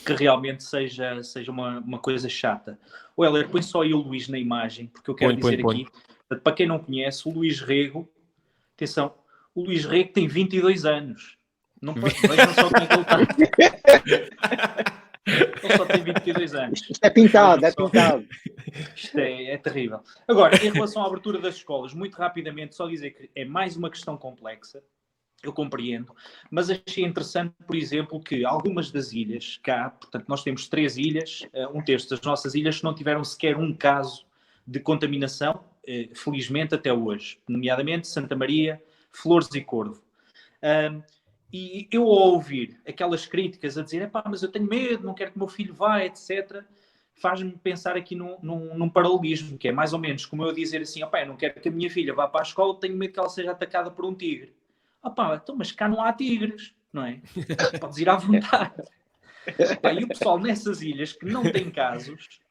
que realmente seja uma coisa chata. O Heller, põe só aí o Luís na imagem, porque eu quero dizer aqui, para quem não conhece, o Luís Rego, atenção, o Luís Rego tem 22 anos. Não vejam só como é que ele está. Ele só tem 22 anos.
Isto é pintado.
Isto é terrível. Agora, em relação à abertura das escolas, muito rapidamente, só dizer que é mais uma questão complexa, eu compreendo, mas achei interessante, por exemplo, que algumas das ilhas cá, portanto, nós temos 3 ilhas, um terço das nossas ilhas não tiveram sequer um caso de contaminação, felizmente até hoje, nomeadamente Santa Maria, Flores e Corvo. E eu, ao ouvir aquelas críticas a dizer, mas eu tenho medo, não quero que o meu filho vá, etc., faz-me pensar aqui num paralelismo, que é mais ou menos como eu dizer assim, eu não quero que a minha filha vá para a escola, tenho medo que ela seja atacada por um tigre. Então, mas cá não há tigres, não é? Podes ir à vontade. E o pessoal nessas ilhas que não tem casos,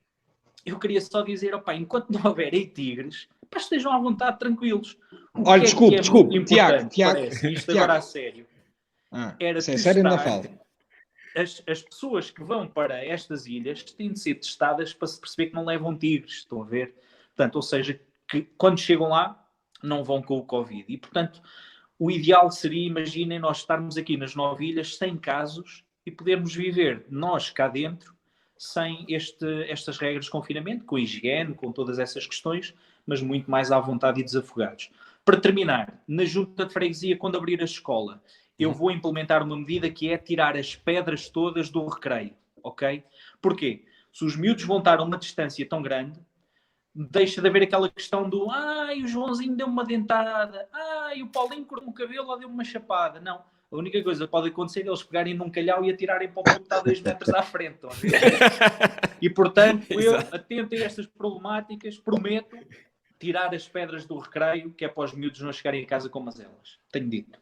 eu queria só dizer, enquanto não houverem tigres, estejam à vontade, tranquilos.
Olha, desculpe, Tiago.
Isto agora a sério. Era
sério ainda falo.
As pessoas que vão para estas ilhas têm de ser testadas para se perceber que não levam tigres, estão a ver? Portanto, ou seja, que quando chegam lá, não vão com o Covid. E, portanto, o ideal seria, imaginem, nós estarmos aqui nas 9 ilhas sem casos e podermos viver nós cá dentro sem estas regras de confinamento, com higiene, com todas essas questões, mas muito mais à vontade e desafogados. Para terminar, na junta de freguesia, quando abrir a escola, eu vou implementar uma medida que é tirar as pedras todas do recreio, ok? Porquê? Se os miúdos vão estar a uma distância tão grande, deixa de haver aquela questão do o Joãozinho deu-me uma dentada, o Paulinho cortou-me o cabelo ou deu-me uma chapada. Não, a única coisa que pode acontecer é eles pegarem num calhau e atirarem para o ponto que está 2 metros à frente. E portanto, eu, atento a estas problemáticas, prometo tirar as pedras do recreio, que é para os miúdos não chegarem a casa com mazelas. Tenho dito.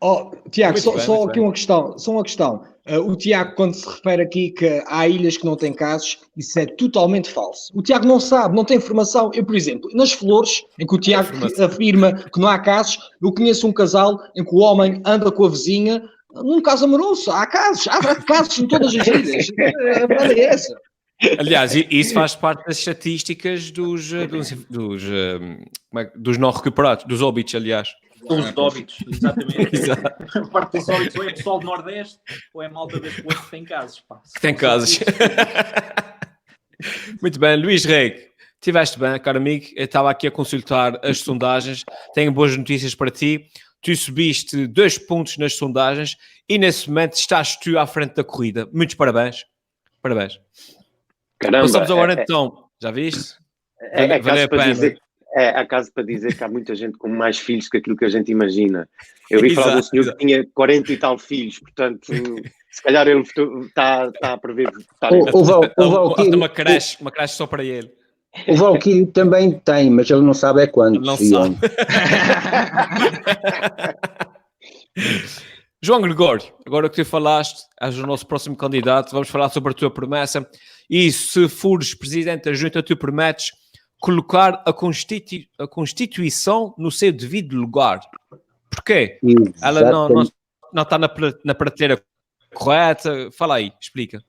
Tiago, só aqui uma questão. O Tiago, quando se refere aqui que há ilhas que não têm casos, isso é totalmente falso. O Tiago não sabe, não tem informação. Eu, por exemplo, nas Flores, em que o Tiago afirma que não há casos, eu conheço um casal em que o homem anda com a vizinha num caso amoroso. Há casos em todas as ilhas. A verdade é essa.
Aliás, isso faz parte das estatísticas dos não recuperados, dos óbitos, aliás.
Os óbitos, exatamente.
Exato.
A parte dos óbitos ou é pessoal do Nordeste ou é malta das Flores que tem casos. Pá.
Tem casos. Muito bem, Luís Reg, estiveste bem, caro amigo. Eu estava aqui a consultar as sondagens. Tenho boas notícias para ti. Tu subiste 2 pontos nas sondagens e nesse momento estás tu à frente da corrida. Muitos parabéns. Parabéns.
Caramba,
passamos agora então, já viste?
Há caso para dizer que há muita gente com mais filhos que aquilo que a gente imagina. Eu vi falar de um senhor que tinha 40 e tal filhos, portanto, se calhar ele está a prever.
Uma creche só para ele.
O Valquírio também tem, mas ele não sabe quando.
Não sabe. João Gregório, agora que tu falaste, és o nosso próximo candidato, vamos falar sobre a tua promessa. E se fores presidente da junta, tu prometes colocar a Constituição no seu devido lugar. Porquê?
Exatamente.
Ela não está na prateleira correta. Fala aí, explica.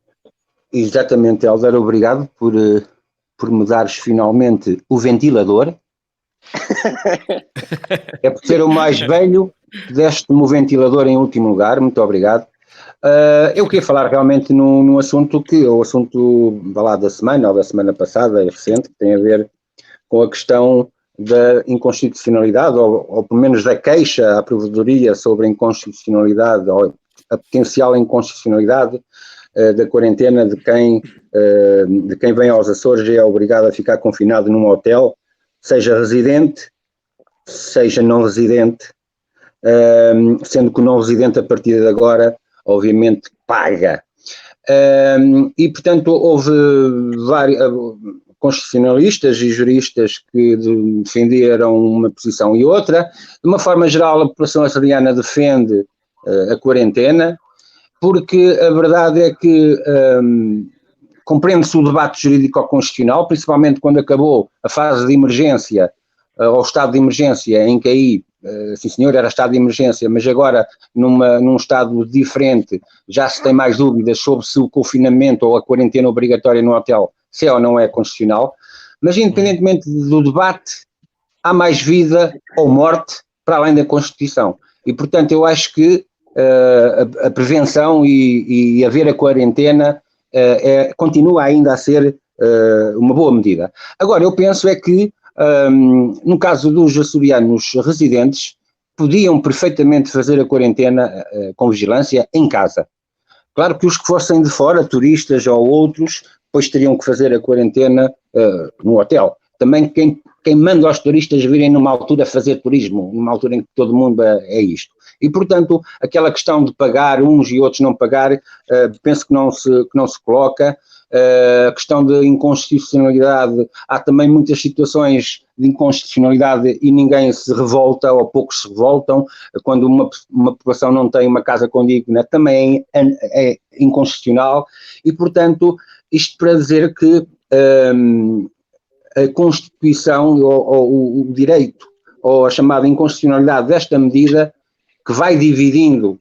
Exatamente, Helder, obrigado por me dares finalmente o ventilador. É por ser o mais velho, deste-me o ventilador em último lugar, muito obrigado. Eu queria falar realmente num assunto o assunto da semana ou da semana passada, recente, que tem a ver com a questão da inconstitucionalidade, ou pelo menos da queixa à provedoria sobre a inconstitucionalidade, ou a potencial inconstitucionalidade da quarentena de quem vem aos Açores e é obrigado a ficar confinado num hotel, seja residente, seja não residente, sendo que o não residente a partir de agora, obviamente, paga. E, portanto, houve vários constitucionalistas e juristas que defenderam uma posição e outra. De uma forma geral, a população açoriana defende a quarentena, porque a verdade é que compreende-se o debate jurídico-constitucional, principalmente quando acabou a fase de emergência, ou estado de emergência, em que aí, sim senhor, era estado de emergência, mas agora num estado diferente já se tem mais dúvidas sobre se o confinamento ou a quarentena obrigatória no hotel se é ou não é constitucional, mas independentemente do debate, há mais vida ou morte para além da Constituição. E, portanto, eu acho que a prevenção e haver a quarentena continua ainda a ser uma boa medida. Agora, eu penso é que, no caso dos açorianos residentes, podiam perfeitamente fazer a quarentena com vigilância em casa. Claro que os que fossem de fora, turistas ou outros, depois teriam que fazer a quarentena no hotel. Também quem manda aos turistas virem numa altura fazer turismo, numa altura em que todo mundo é isto. E, portanto, aquela questão de pagar uns e outros não pagar, penso que não se coloca. A questão de inconstitucionalidade, há também muitas situações de inconstitucionalidade e ninguém se revolta, ou poucos se revoltam, quando uma população não tem uma casa condigna, também é inconstitucional, e, portanto, isto para dizer que a Constituição, ou o direito, ou a chamada inconstitucionalidade desta medida, que vai dividindo,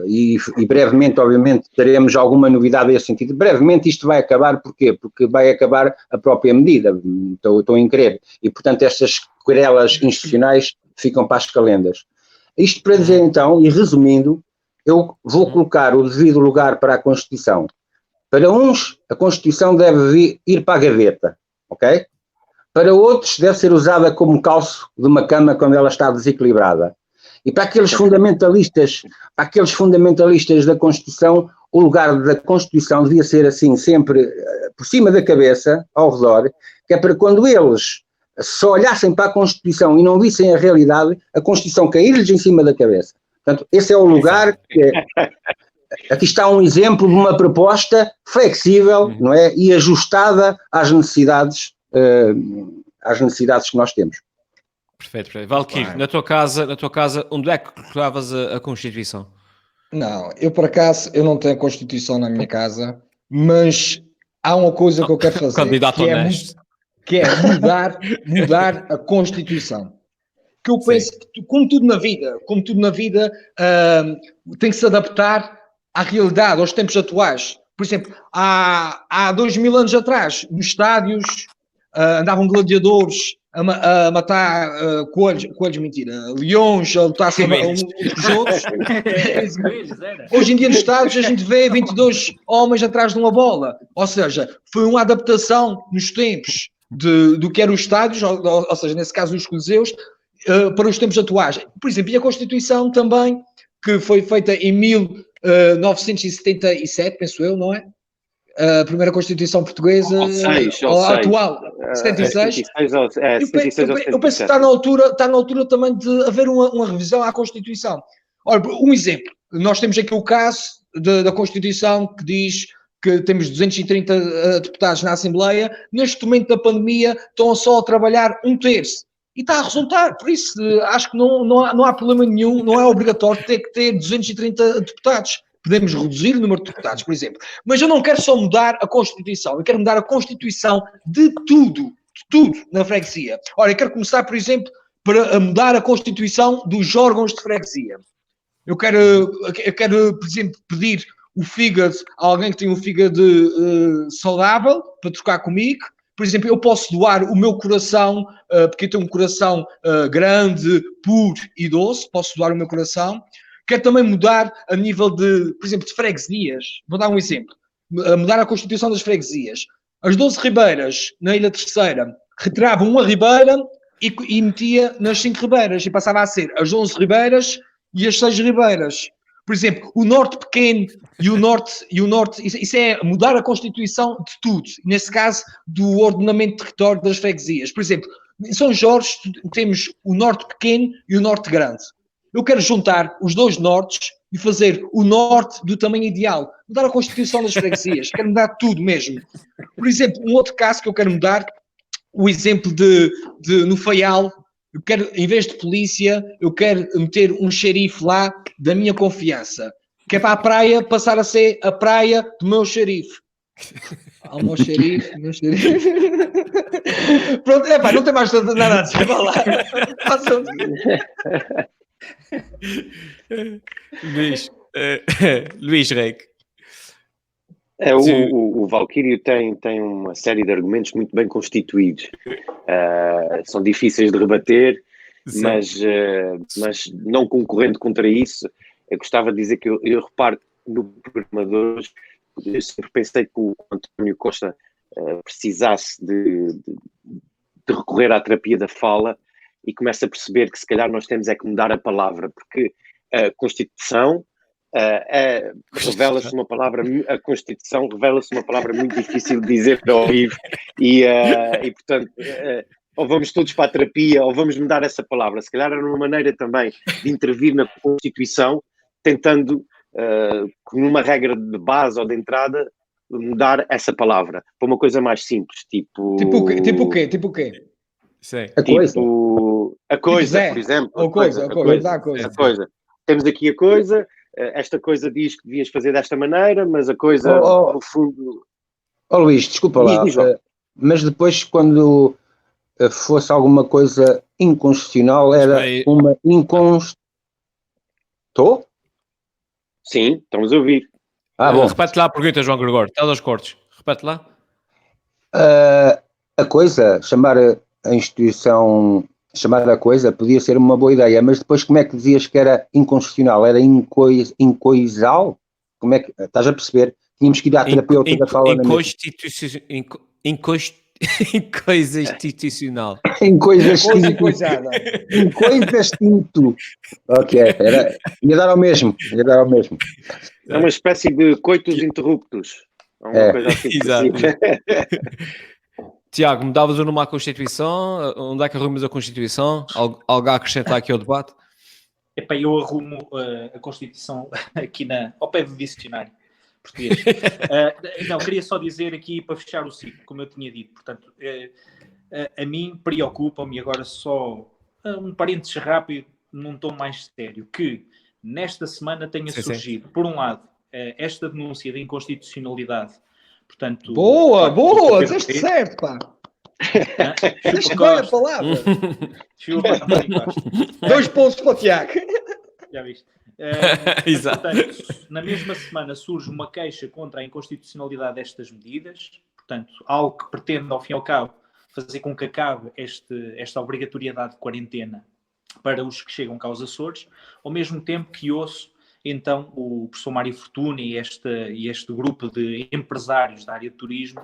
e brevemente, obviamente, teremos alguma novidade nesse sentido. Brevemente isto vai acabar, porquê? Porque vai acabar a própria medida, estou em crer, e portanto estas querelas institucionais ficam para as calendas. Isto para dizer então, e resumindo, eu vou colocar o devido lugar para a Constituição. Para uns, a Constituição deve ir para a gaveta, ok? Para outros, deve ser usada como calço de uma cama quando ela está desequilibrada. E para aqueles fundamentalistas da Constituição, o lugar da Constituição devia ser assim, sempre por cima da cabeça, ao redor, que é para quando eles se olhassem para a Constituição e não vissem a realidade, a Constituição cair-lhes em cima da cabeça. Portanto, esse é o lugar que aqui está um exemplo de uma proposta flexível, não é? E ajustada às necessidades que nós temos.
Perfeito. Valquírio, na tua casa, onde é que colocavas a Constituição?
Não, eu por acaso, eu não tenho a Constituição na minha casa, mas há uma coisa que eu quero fazer,
Candidato honesto.
que é mudar a Constituição. Que eu penso que, como tudo na vida, tem que se adaptar à realidade, aos tempos atuais. Por exemplo, há 2000 anos atrás, nos estádios, andavam gladiadores a matar coelhos, mentira, leões, a lutar-se uns com os outros. Hoje em dia nos estádios a gente vê 22 homens atrás de uma bola. Ou seja, foi uma adaptação nos tempos do que eram os estádios, ou seja, nesse caso os coliseus, para os tempos atuais. Por exemplo, e a Constituição também, que foi feita em 1977, penso eu, não é? A primeira Constituição portuguesa, a atual, 76. Eu penso que está na altura também de haver uma revisão à Constituição. Ora, um exemplo, nós temos aqui o caso da Constituição que diz que temos 230 deputados na Assembleia, neste momento da pandemia estão só a trabalhar um terço. E está a resultar, por isso acho que não há problema nenhum, não é obrigatório ter que ter 230 deputados. Podemos reduzir o número de deputados, por exemplo. Mas eu não quero só mudar a Constituição, eu quero mudar a Constituição de tudo na freguesia. Ora, eu quero começar, por exemplo, para mudar a Constituição dos órgãos de freguesia. Eu quero, por exemplo, pedir o fígado a alguém que tem um fígado saudável para trocar comigo. Por exemplo, eu posso doar o meu coração, porque eu tenho um coração grande, puro e doce, posso doar o meu coração. Quero também mudar a nível de, por exemplo, de freguesias. Vou dar um exemplo. Mudar a Constituição das freguesias. As 12 ribeiras na Ilha Terceira retiravam uma ribeira e metia nas 5 ribeiras. E passava a ser as 11 ribeiras e as 6 ribeiras. Por exemplo, o Norte Pequeno e o Norte, isso é mudar a Constituição de tudo. Nesse caso, do ordenamento de território das freguesias. Por exemplo, em São Jorge temos o Norte Pequeno e o Norte Grande. Eu quero juntar os dois nortes e fazer o norte do tamanho ideal. Mudar a Constituição das freguesias. Quero mudar tudo mesmo. Por exemplo, um outro caso que eu quero mudar, o exemplo de no Faial, eu quero, em vez de polícia, eu quero meter um xerife lá da minha confiança. Que é para a praia passar a ser a praia do meu xerife. O meu xerife. Pronto, não tem mais nada a dizer. Vá lá.
Luís Reque.
O Valquírio tem uma série de argumentos muito bem constituídos. São difíceis de rebater, mas não concorrendo contra isso, eu gostava de dizer que eu reparo no programa de hoje, eu sempre pensei que o António Costa precisasse de recorrer à terapia da fala, e começa a perceber que se calhar nós temos é que mudar a palavra, porque a Constituição revela-se uma palavra, a Constituição revela-se uma palavra muito difícil de dizer ao vivo e portanto, ou vamos todos para a terapia ou vamos mudar essa palavra. Se calhar era uma maneira também de intervir na Constituição, tentando, numa regra de base ou de entrada, mudar essa palavra para uma coisa mais simples, tipo o quê?
Sim.
A coisa, por exemplo. A coisa. Temos aqui a coisa, esta coisa diz que devias fazer desta maneira, mas a coisa, no fundo...
Luís, desculpa lá, mas depois quando fosse alguma coisa inconstitucional, era uma Estou?
Sim, estamos a ouvir.
Bom. Repete lá a pergunta, João Gregório, está aos cortes. Repete lá.
A coisa, chamar a instituição, chamar a coisa, podia ser uma boa ideia, mas depois como é que dizias que era inconstitucional? Era incoisal? Como é que, estás a perceber? Tínhamos que ir à terapeuta da fala na mesa.
Incoisa institucional.
Incoisa extinto. Ok, ia dar ao mesmo.
É uma espécie de coitus interruptus. Uma coisa assim.
Exato. Tiago, mudavas o nome à Constituição? Onde é que arrumas a Constituição? Algo a acrescentar aqui ao debate?
Epá, eu arrumo a Constituição aqui ao pé do dicionário português. Não, queria só dizer aqui para fechar o ciclo, como eu tinha dito. Portanto, a mim preocupa-me, agora só um parênteses rápido, num tom mais sério, que nesta semana tenha surgido, por um lado, esta denúncia de inconstitucionalidade. Portanto,
boa, disseste certo, pá. Disseste bem a palavra. 2 pontos para o Tiago.
Já viste?
Exato.
Portanto, na mesma semana surge uma queixa contra a inconstitucionalidade destas medidas, portanto, algo que pretende, ao fim e ao cabo, fazer com que acabe esta obrigatoriedade de quarentena para os que chegam cá aos Açores, ao mesmo tempo que ouço, então, o professor Mário Fortuna e este grupo de empresários da área de turismo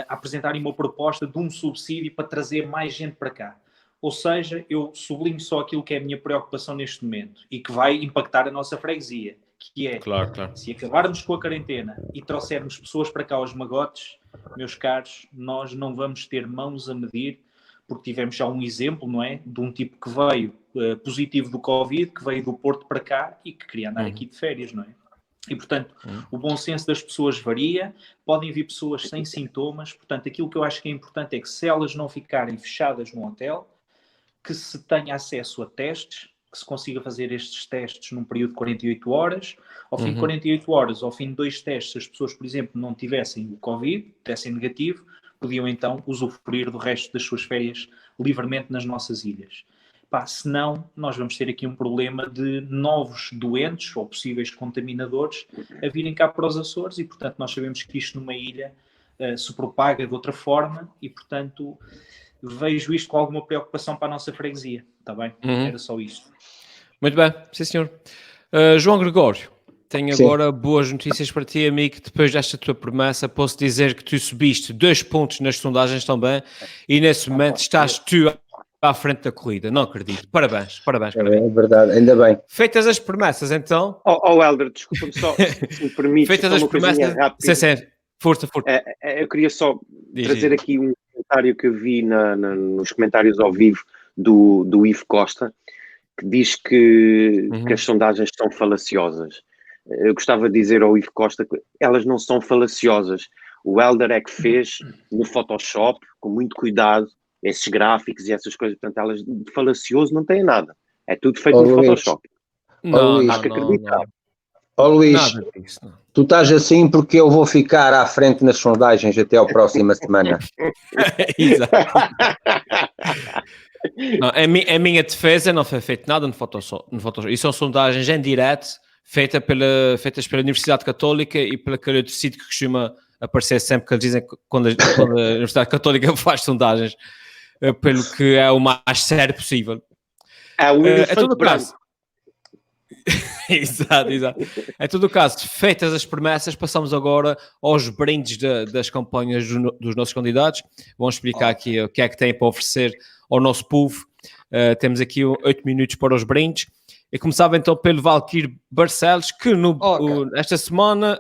apresentarem uma proposta de um subsídio para trazer mais gente para cá. Ou seja, eu sublinho só aquilo que é a minha preocupação neste momento e que vai impactar a nossa freguesia, que é,
claro.
Se acabarmos com a quarentena e trouxermos pessoas para cá aos magotes, meus caros, nós não vamos ter mãos a medir, porque tivemos já um exemplo, não é? De um tipo que veio positivo do Covid, que veio do Porto para cá e que queria andar aqui de férias, não é? E, portanto, o bom senso das pessoas varia, podem vir pessoas sem sintomas, portanto, aquilo que eu acho que é importante é que se elas não ficarem fechadas no hotel, que se tenha acesso a testes, que se consiga fazer estes testes num período de 48 horas, ao fim de 48 horas, ao fim de 2 testes, se as pessoas, por exemplo, não tivessem o Covid, tivessem negativo, podiam então usufruir do resto das suas férias livremente nas nossas ilhas. Senão, nós vamos ter aqui um problema de novos doentes ou possíveis contaminadores a virem cá para os Açores e, portanto, nós sabemos que isto numa ilha se propaga de outra forma e, portanto, vejo isto com alguma preocupação para a nossa freguesia. Está bem? Era só isto.
Muito bem, sim senhor. João Gregório, tenho agora boas notícias para ti, amigo. Depois desta tua promessa, posso dizer que tu subiste 2 pontos nas sondagens também e nesse momento estás tu à frente da corrida. Não acredito. Parabéns.
É verdade, ainda bem.
Feitas as promessas, então...
Helder, desculpa-me só, se me permites,
feitas as promessas... Sim. Força.
Eu queria só trazer aqui um comentário que eu vi nos comentários ao vivo do Ivo Costa, que diz que as sondagens são falaciosas. Eu gostava de dizer ao Ivo Costa que elas não são falaciosas. O Helder é que fez no Photoshop, com muito cuidado, esses gráficos e essas coisas. Portanto, elas de falacioso não têm nada. É tudo feito no Photoshop. Há que acreditar.
Luís, tu estás assim porque eu vou ficar à frente nas sondagens até a próxima semana.
Exato. Não, a minha defesa não foi feito nada no Photoshop. Isso são sondagens em direto, feitas pela Universidade Católica e pelo aquele sítio que costuma aparecer sempre que eles dizem quando a Universidade Católica faz sondagens, pelo que é o mais sério possível.
É todo o caso.
Exato. Em todo o caso, feitas as promessas, passamos agora aos brindes das campanhas dos nossos candidatos. Vamos explicar aqui o que é que têm para oferecer ao nosso povo. Temos aqui 8 minutos para os brindes. E começava então pelo Valquírio Barcelos, que esta semana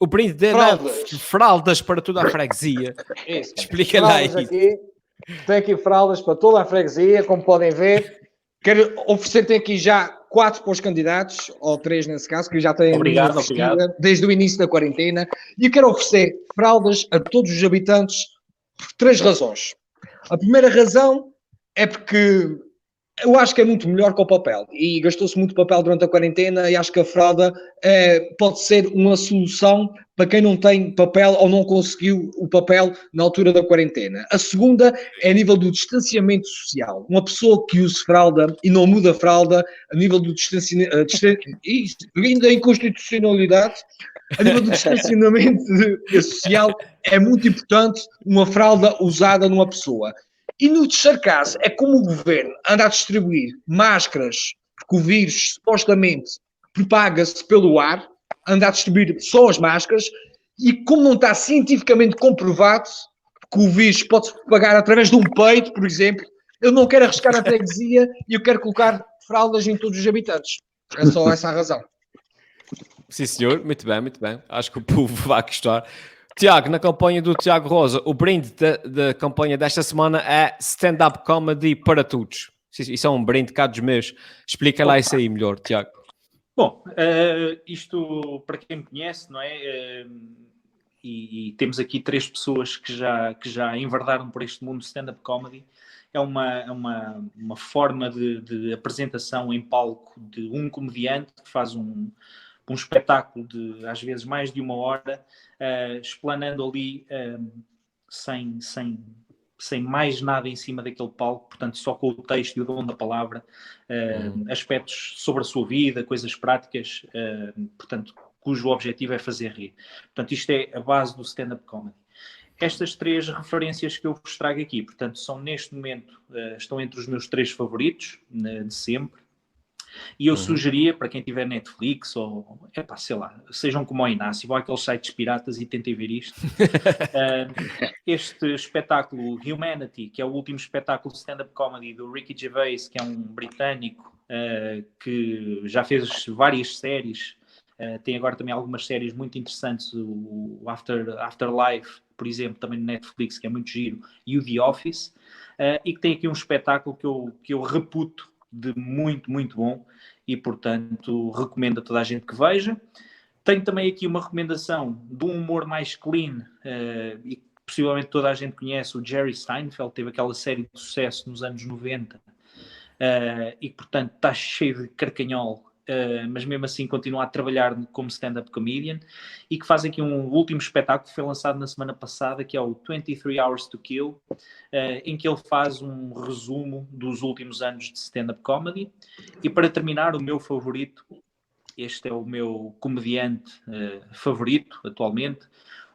o brinde dele é fraldas para toda a freguesia. Explica lá isso.
Tem aqui fraldas para toda a freguesia, como podem ver. Quero oferecer, tem aqui já 4 para os candidatos, ou 3 nesse caso, que já têm
obrigado.
Desde o início da quarentena. E eu quero oferecer fraldas a todos os habitantes por 3 razões. A primeira razão é porque eu acho que é muito melhor que o papel. E gastou-se muito papel durante a quarentena e acho que a fralda pode ser uma solução para quem não tem papel ou não conseguiu o papel na altura da quarentena. A segunda é a nível do distanciamento social. Uma pessoa que use fralda e não muda a fralda, a nível do distanciamento... ainda a inconstitucionalidade... A nível do distanciamento social é muito importante uma fralda usada numa pessoa. E no terceiro caso, é como o governo anda a distribuir máscaras, porque o vírus supostamente propaga-se pelo ar, anda a distribuir só as máscaras, e como não está cientificamente comprovado que o vírus pode-se propagar através de um peito, por exemplo, eu não quero arriscar a freguesia e eu quero colocar fraldas em todos os habitantes. É só essa a razão.
Sim, senhor. Muito bem. Acho que o povo vai gostar. Tiago, na campanha do Tiago Rosa, o brinde da campanha desta semana é stand-up comedy para todos. Isso é um brinde cá dos meus. Explica lá isso aí melhor, Tiago.
Bom, isto para quem me conhece, não é? E temos aqui 3 pessoas que já enverdaram por este mundo stand-up comedy. É uma forma de apresentação em palco de um comediante que faz um espetáculo de, às vezes, mais de 1 hora, explanando ali sem mais nada em cima daquele palco, portanto, só com o texto e o dom da palavra, aspectos sobre a sua vida, coisas práticas, portanto, cujo objetivo é fazer rir. Portanto, isto é a base do stand-up comedy. Estas 3 referências que eu vos trago aqui, portanto, são neste momento, estão entre os meus 3 favoritos de sempre. E eu sugeria, para quem tiver Netflix ou, sei lá, sejam como o Inácio, vão àqueles sites piratas e tentem ver isto. Este espetáculo Humanity, que é o último espetáculo de stand-up comedy do Ricky Gervais, que é um britânico que já fez várias séries, tem agora também algumas séries muito interessantes, o Afterlife, por exemplo, também no Netflix, que é muito giro, e o The Office, e que tem aqui um espetáculo que eu reputo de muito, muito bom e, portanto, recomendo a toda a gente que veja. Tenho também aqui uma recomendação de um humor mais clean e que possivelmente toda a gente conhece, o Jerry Seinfeld, teve aquela série de sucesso nos anos 90 e, portanto, está cheio de carcanhol, mas mesmo assim continua a trabalhar como stand-up comedian e que faz aqui um último espetáculo que foi lançado na semana passada, que é o 23 Hours to Kill, em que ele faz um resumo dos últimos anos de stand-up comedy. E para terminar, o meu favorito, este é o meu comediante favorito atualmente,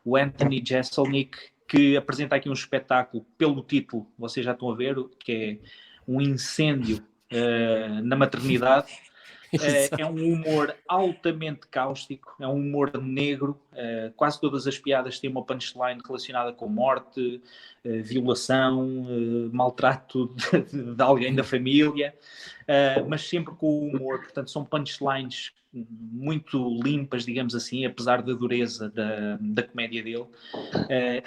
o Anthony Jeselnik, que apresenta aqui um espetáculo pelo título, vocês já estão a ver, que é um incêndio na maternidade. É um humor altamente cáustico, é um humor negro, quase todas as piadas têm uma punchline relacionada com morte, violação, maltrato de alguém da família, mas sempre com o humor, portanto são punchlines muito limpas, digamos assim, apesar da dureza da comédia dele,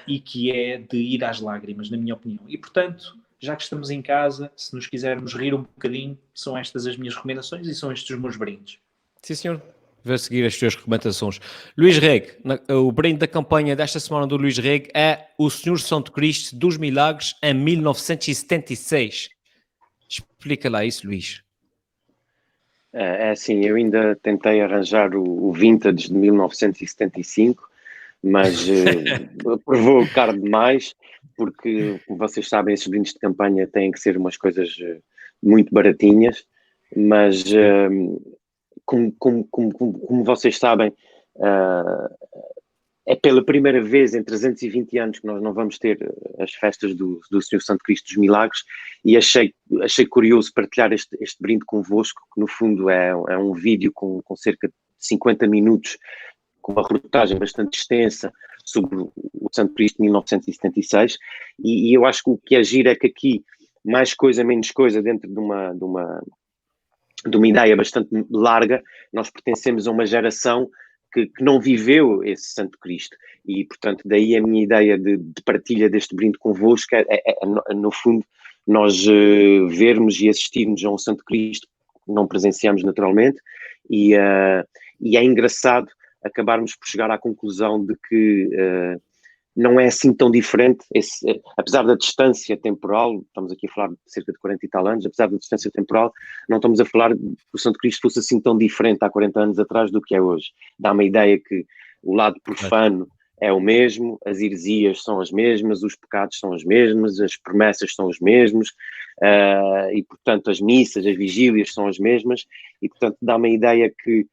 e que é de ir às lágrimas, na minha opinião. E portanto, já que estamos em casa, se nos quisermos rir um bocadinho, são estas as minhas recomendações e são estes os meus brindes.
Sim, senhor. Vou seguir as tuas recomendações. Luís Reg, o brinde da campanha desta semana do Luís Reg é o Senhor Santo Cristo dos Milagres em 1976. Explica lá isso, Luís.
É assim, eu ainda tentei arranjar o vintage de 1975, mas provou caro demais, porque, como vocês sabem, esses brindes de campanha têm que ser umas coisas muito baratinhas, mas como vocês sabem, é pela primeira vez em 320 anos que nós não vamos ter as festas do Senhor Santo Cristo dos Milagres, e achei curioso partilhar este brinde convosco, que no fundo é um vídeo com cerca de 50 minutos, com uma reportagem bastante extensa sobre o Santo Cristo de 1976, e eu acho que o que é giro é que aqui, mais coisa, menos coisa, dentro de uma ideia bastante larga, nós pertencemos a uma geração que não viveu esse Santo Cristo, e portanto daí a minha ideia de partilha deste brinde convosco no fundo nós vermos e assistirmos a um Santo Cristo que não presenciamos naturalmente, e é engraçado acabarmos por chegar à conclusão de que não é assim tão diferente, apesar da distância temporal, estamos aqui a falar de cerca de 40 e tal anos, apesar da distância temporal, não estamos a falar que o Santo Cristo fosse assim tão diferente há 40 anos atrás do que é hoje. Dá-me a ideia que o lado profano é o mesmo, as heresias são as mesmas, os pecados são os mesmos, as promessas são os mesmos, e portanto as missas, as vigílias são as mesmas, e portanto dá-me a ideia que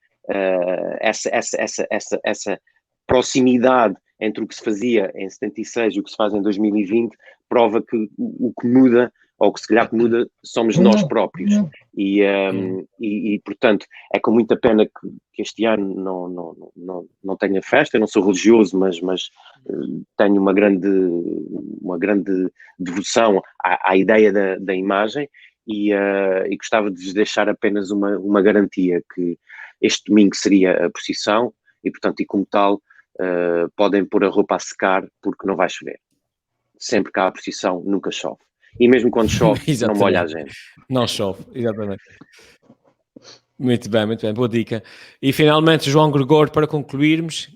essa proximidade entre o que se fazia em 76 e o que se faz em 2020 prova que o que muda, ou que se calhar que muda, somos nós próprios. E portanto, é com muita pena que este ano não tenha festa. Eu não sou religioso, mas tenho uma grande devoção à ideia da imagem, e gostava de vos deixar apenas uma garantia, que este domingo seria a procissão, e portanto, e como tal, podem pôr a roupa a secar porque não vai chover. Sempre que há a precisão, nunca chove. E mesmo quando chove, não molha a gente.
Não chove, exatamente. Muito bem, boa dica. E finalmente, João Gregório, para concluirmos,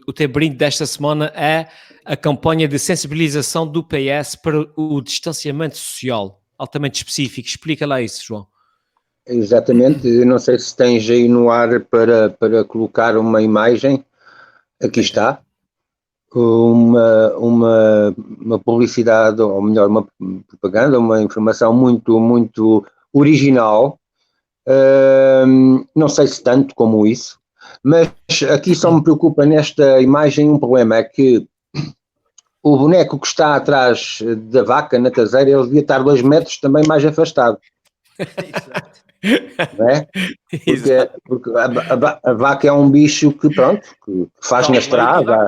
o teu brinde desta semana é a campanha de sensibilização do PS para o distanciamento social, altamente específico. Explica lá isso, João.
Exatamente, eu não sei se tens aí no ar para colocar uma imagem, aqui está, uma publicidade, ou melhor, uma propaganda, uma informação muito original. Não sei se tanto como isso, mas aqui só me preocupa nesta imagem um problema, é que o boneco que está atrás da vaca na traseira, ele devia estar 2 metros também mais afastado. Não é? Porque a vaca é um bicho que, pronto, que faz na estrada,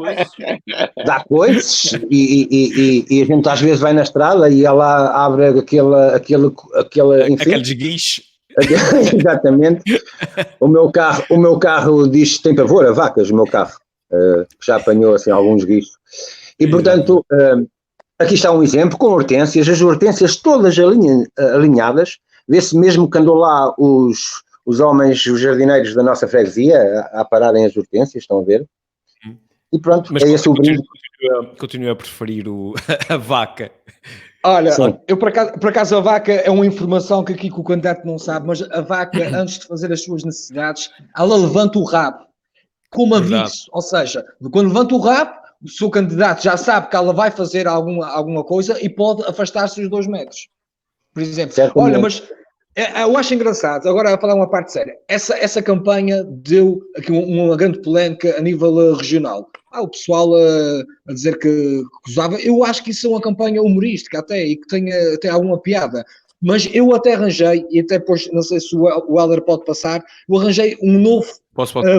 dá coices, e a gente às vezes vai na estrada e ela abre enfim,
aquele desguiche.
Exatamente. O meu carro diz tem pavor a vacas, o meu carro já apanhou assim alguns guichos. E portanto, aqui está um exemplo com hortênsias, as hortênsias todas alinhadas, vê-se mesmo que andou lá os homens, os jardineiros da nossa freguesia a pararem as hortênsias, estão a ver? E pronto,
mas
é esse o brinde.
Continuo a preferir a vaca.
Olha, eu por acaso a vaca é uma informação que aqui o candidato não sabe, mas a vaca, antes de fazer as suas necessidades, ela levanta o rabo, como aviso. Ou seja, quando levanta o rabo, o seu candidato já sabe que ela vai fazer alguma coisa e pode afastar-se os 2 metros. Por exemplo. Certamente. Olha, mas eu acho engraçado, agora a falar uma parte séria, essa campanha deu aqui uma grande polémica a nível regional. O pessoal a dizer que gozava. Eu acho que isso é uma campanha humorística até, e que tem até alguma piada. Mas eu até arranjei, e até depois, não sei se o Helder pode passar, eu arranjei um novo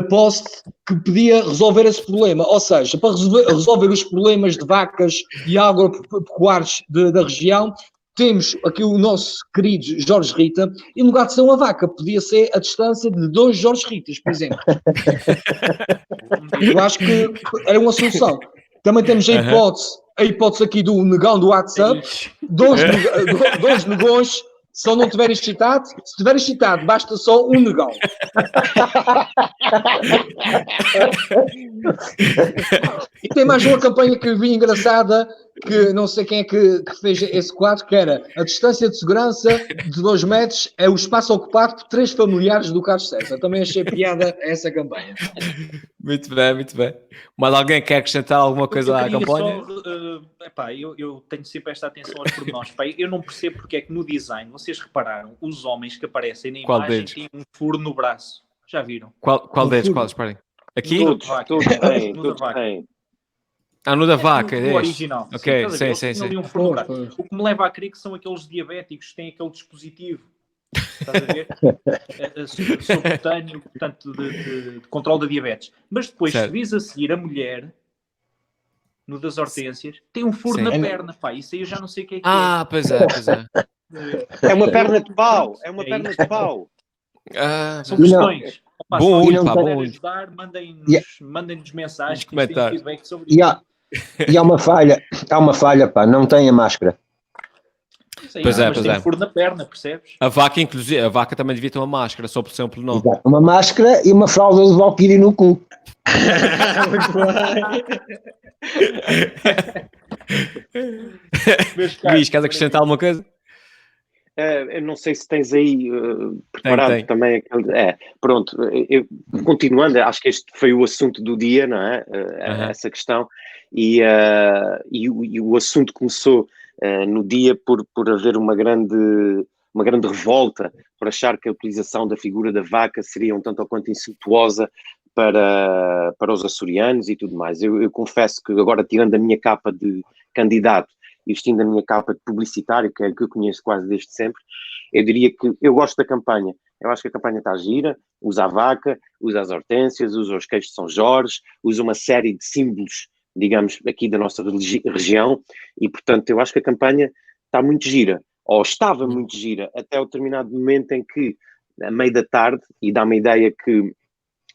post que podia resolver esse problema. Ou seja, para resolver os problemas de vacas e agropecuários da região, temos aqui o nosso querido Jorge Rita, e no lugar de ser uma vaca, podia ser a distância de 2 Jorge Ritas, por exemplo. Eu acho que era uma solução. Também temos a hipótese aqui do negão do WhatsApp, 2 negões, se ele não estiver excitado, se estiver excitado, basta só um negão. E tem mais uma campanha que eu vi engraçada, que não sei quem é que fez esse quadro, que era a distância de segurança de 2 metros é o espaço ocupado por 3 familiares do Carlos César. Também achei piada essa campanha.
Muito bem. Mas alguém quer acrescentar alguma coisa à campanha?
Eu tenho sempre esta atenção aos pormenores. Eu não percebo porque é que no design, vocês repararam, os homens que aparecem na imagem têm um furo no braço. Já viram?
Qual deles? Qual? Esperem. Aqui?
Todos têm.
No da vaca,
no original.
Ok, sim.
O que me leva a crer que são aqueles diabéticos que têm aquele dispositivo, estás a ver? Subcutâneo, portanto, de controle da diabetes. Mas depois, se vis a seguir a mulher, no das hortênsias, tem um furo na perna, pá. Isso aí eu já não sei o que é que é.
Pois é.
É uma perna de pau.
São questões.
Bom olho, pá,
bom olho. Mandem-nos mensagens, que têm feedback sobre isso.
E há uma falha, pá, não tem a máscara.
Pois é. Tem furo na perna, percebes?
A vaca também devia ter uma máscara, só por exemplo, não.
Exato. Uma máscara e uma fralda de Valkyrie no cu.
Muito bem.
Luís, queres acrescentar alguma coisa?
Eu não sei se tens aí preparado também. Pronto, continuando, acho que este foi o assunto do dia, não é? Essa questão. E o assunto começou no dia por haver uma grande revolta, por achar que a utilização da figura da vaca seria um tanto ou quanto insultuosa para os açorianos e tudo mais. Eu confesso que agora, tirando a minha capa de candidato e vestindo a minha capa de publicitário, que é o que eu conheço quase desde sempre, eu diria que eu gosto da campanha. Eu acho que a campanha está gira, usa a vaca, usa as hortênsias, usa os queijos de São Jorge, usa uma série de símbolos, digamos, aqui da nossa região, e portanto eu acho que a campanha está muito gira, ou estava muito gira, até o determinado momento em que, a meio da tarde, e dá-me a ideia que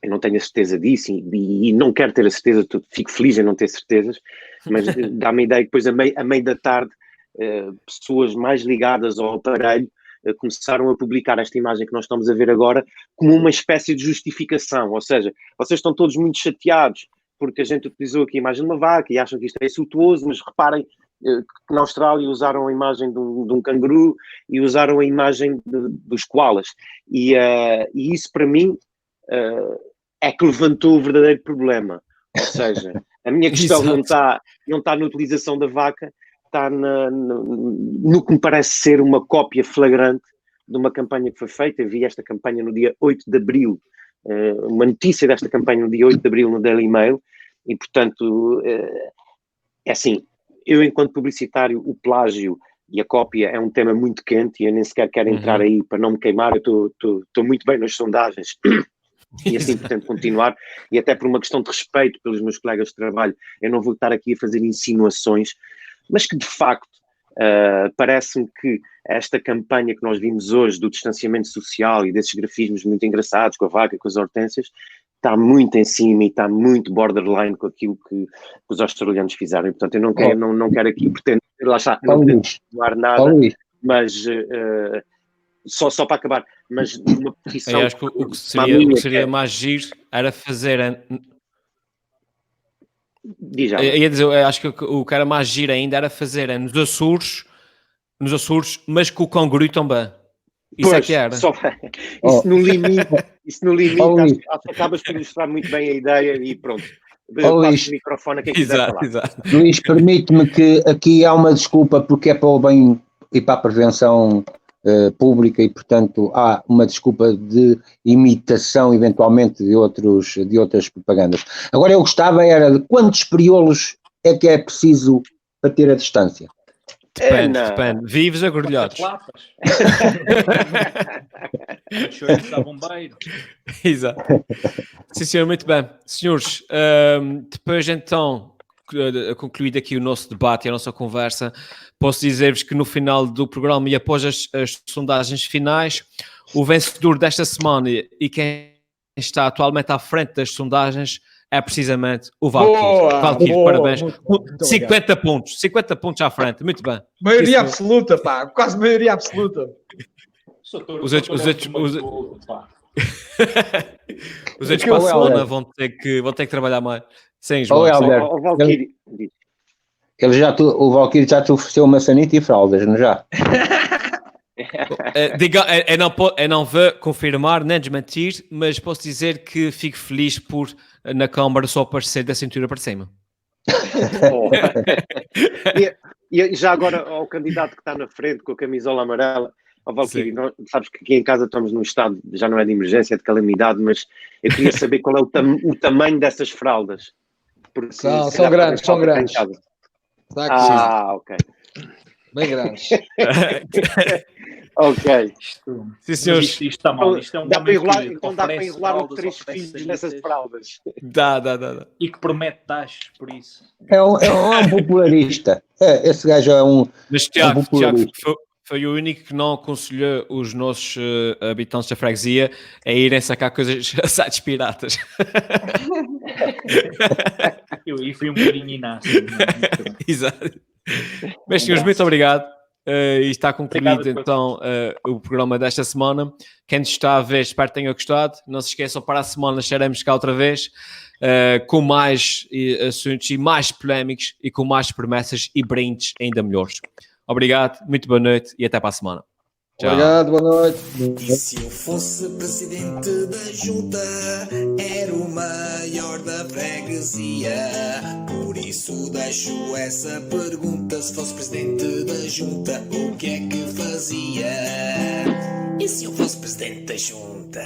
eu não tenho a certeza disso e não quero ter a certeza, fico feliz em não ter certezas, mas dá-me a ideia que depois a meio da tarde pessoas mais ligadas ao aparelho começaram a publicar esta imagem que nós estamos a ver agora como uma espécie de justificação, ou seja, vocês estão todos muito chateados porque a gente utilizou aqui a imagem de uma vaca e acham que isto é insultuoso, mas reparem que na Austrália usaram a imagem de um canguru e usaram a imagem dos koalas. E isso para mim é que levantou o verdadeiro problema. Ou seja, a minha questão não está na utilização da vaca, está no que me parece ser uma cópia flagrante de uma campanha que foi feita. Eu vi esta campanha no dia 8 de Abril, uma notícia desta campanha no dia 8 de Abril no Daily Mail, e portanto, é assim, eu enquanto publicitário, o plágio e a cópia é um tema muito quente e eu nem sequer quero entrar aí para não me queimar, eu estou muito bem nas sondagens e assim pretendo continuar, e até por uma questão de respeito pelos meus colegas de trabalho, eu não vou estar aqui a fazer insinuações, mas que de facto parece-me que esta campanha que nós vimos hoje do distanciamento social e desses grafismos muito engraçados com a vaca e com as hortênsias está muito em cima e está muito borderline com aquilo que os australianos fizeram. E, portanto, eu não quero aqui pretender, lá está, não pretendo insinuar nada, mas só para acabar, mas numa posição...
Eu acho que o que seria mais giro era fazer... Eu acho que o que era mais giro ainda era fazer nos Açores, mas com o canguru também. Isso é que era.
Isso no limite, acho que acabas por ilustrar muito bem a ideia e pronto.
Luís,
o microfone a quem quiser falar.
Exato.
Luís, permite-me que aqui há uma desculpa porque é para o bem e para a prevenção pública e, portanto, há uma desculpa de imitação, eventualmente, de outras propagandas. Agora, eu gostava era de quantos periolos é que é preciso para ter a distância?
Depende. Vives a grelhados. Exato. Sim, senhor, muito bem. Senhores, depois então, concluído aqui o nosso debate e a nossa conversa, posso dizer-vos que no final do programa e após as sondagens finais, o vencedor desta semana e quem está atualmente à frente das sondagens é precisamente o Valkyrie. Valkyrie, parabéns. 50 pontos à frente, muito bem.
Maioria absoluta, pá, quase maioria absoluta.
Os outros para a semana vão ter que trabalhar mais. Sem João.
O Valkyrie.
O Valkyrie já te ofereceu maçanita e fraldas, não já?
Eu não vou confirmar nem desmentir, mas posso dizer que fico feliz por na Câmara só aparecer da cintura para cima.
E já agora ao candidato que está na frente com a camisola amarela, ao Valkyrie, sabes que aqui em casa estamos num estado, já não é de emergência, é de calamidade, mas eu queria saber qual é o tamanho dessas fraldas. Porque
são grandes.
Ok.
Bem grandes.
Ok.
Sim, senhores. Isto está mal. Isto é um
dá para enrolar os 3 filhos nessas fraldas.
Dá.
E que promete taxas por isso.
É um popularista. Esse gajo é um.
Mas Tiago foi o único que não aconselhou os nossos habitantes da freguesia a irem sacar coisas a sites piratas.
E fui um bocadinho inácio.
Exato. Mas, senhores, muito obrigado. E está concluído então o programa desta semana. Quem nos está a ver, espero que tenha gostado. Não se esqueçam, para a semana estaremos cá outra vez com mais assuntos e mais polémicos e com mais promessas e brindes ainda melhores. Obrigado, muito boa noite e até para a semana.
Tchau. Obrigado, boa noite.
E se eu fosse presidente da junta, era o maior da freguesia. Por isso deixo essa pergunta: se fosse presidente da junta, o que é que fazia? E se eu fosse presidente da junta?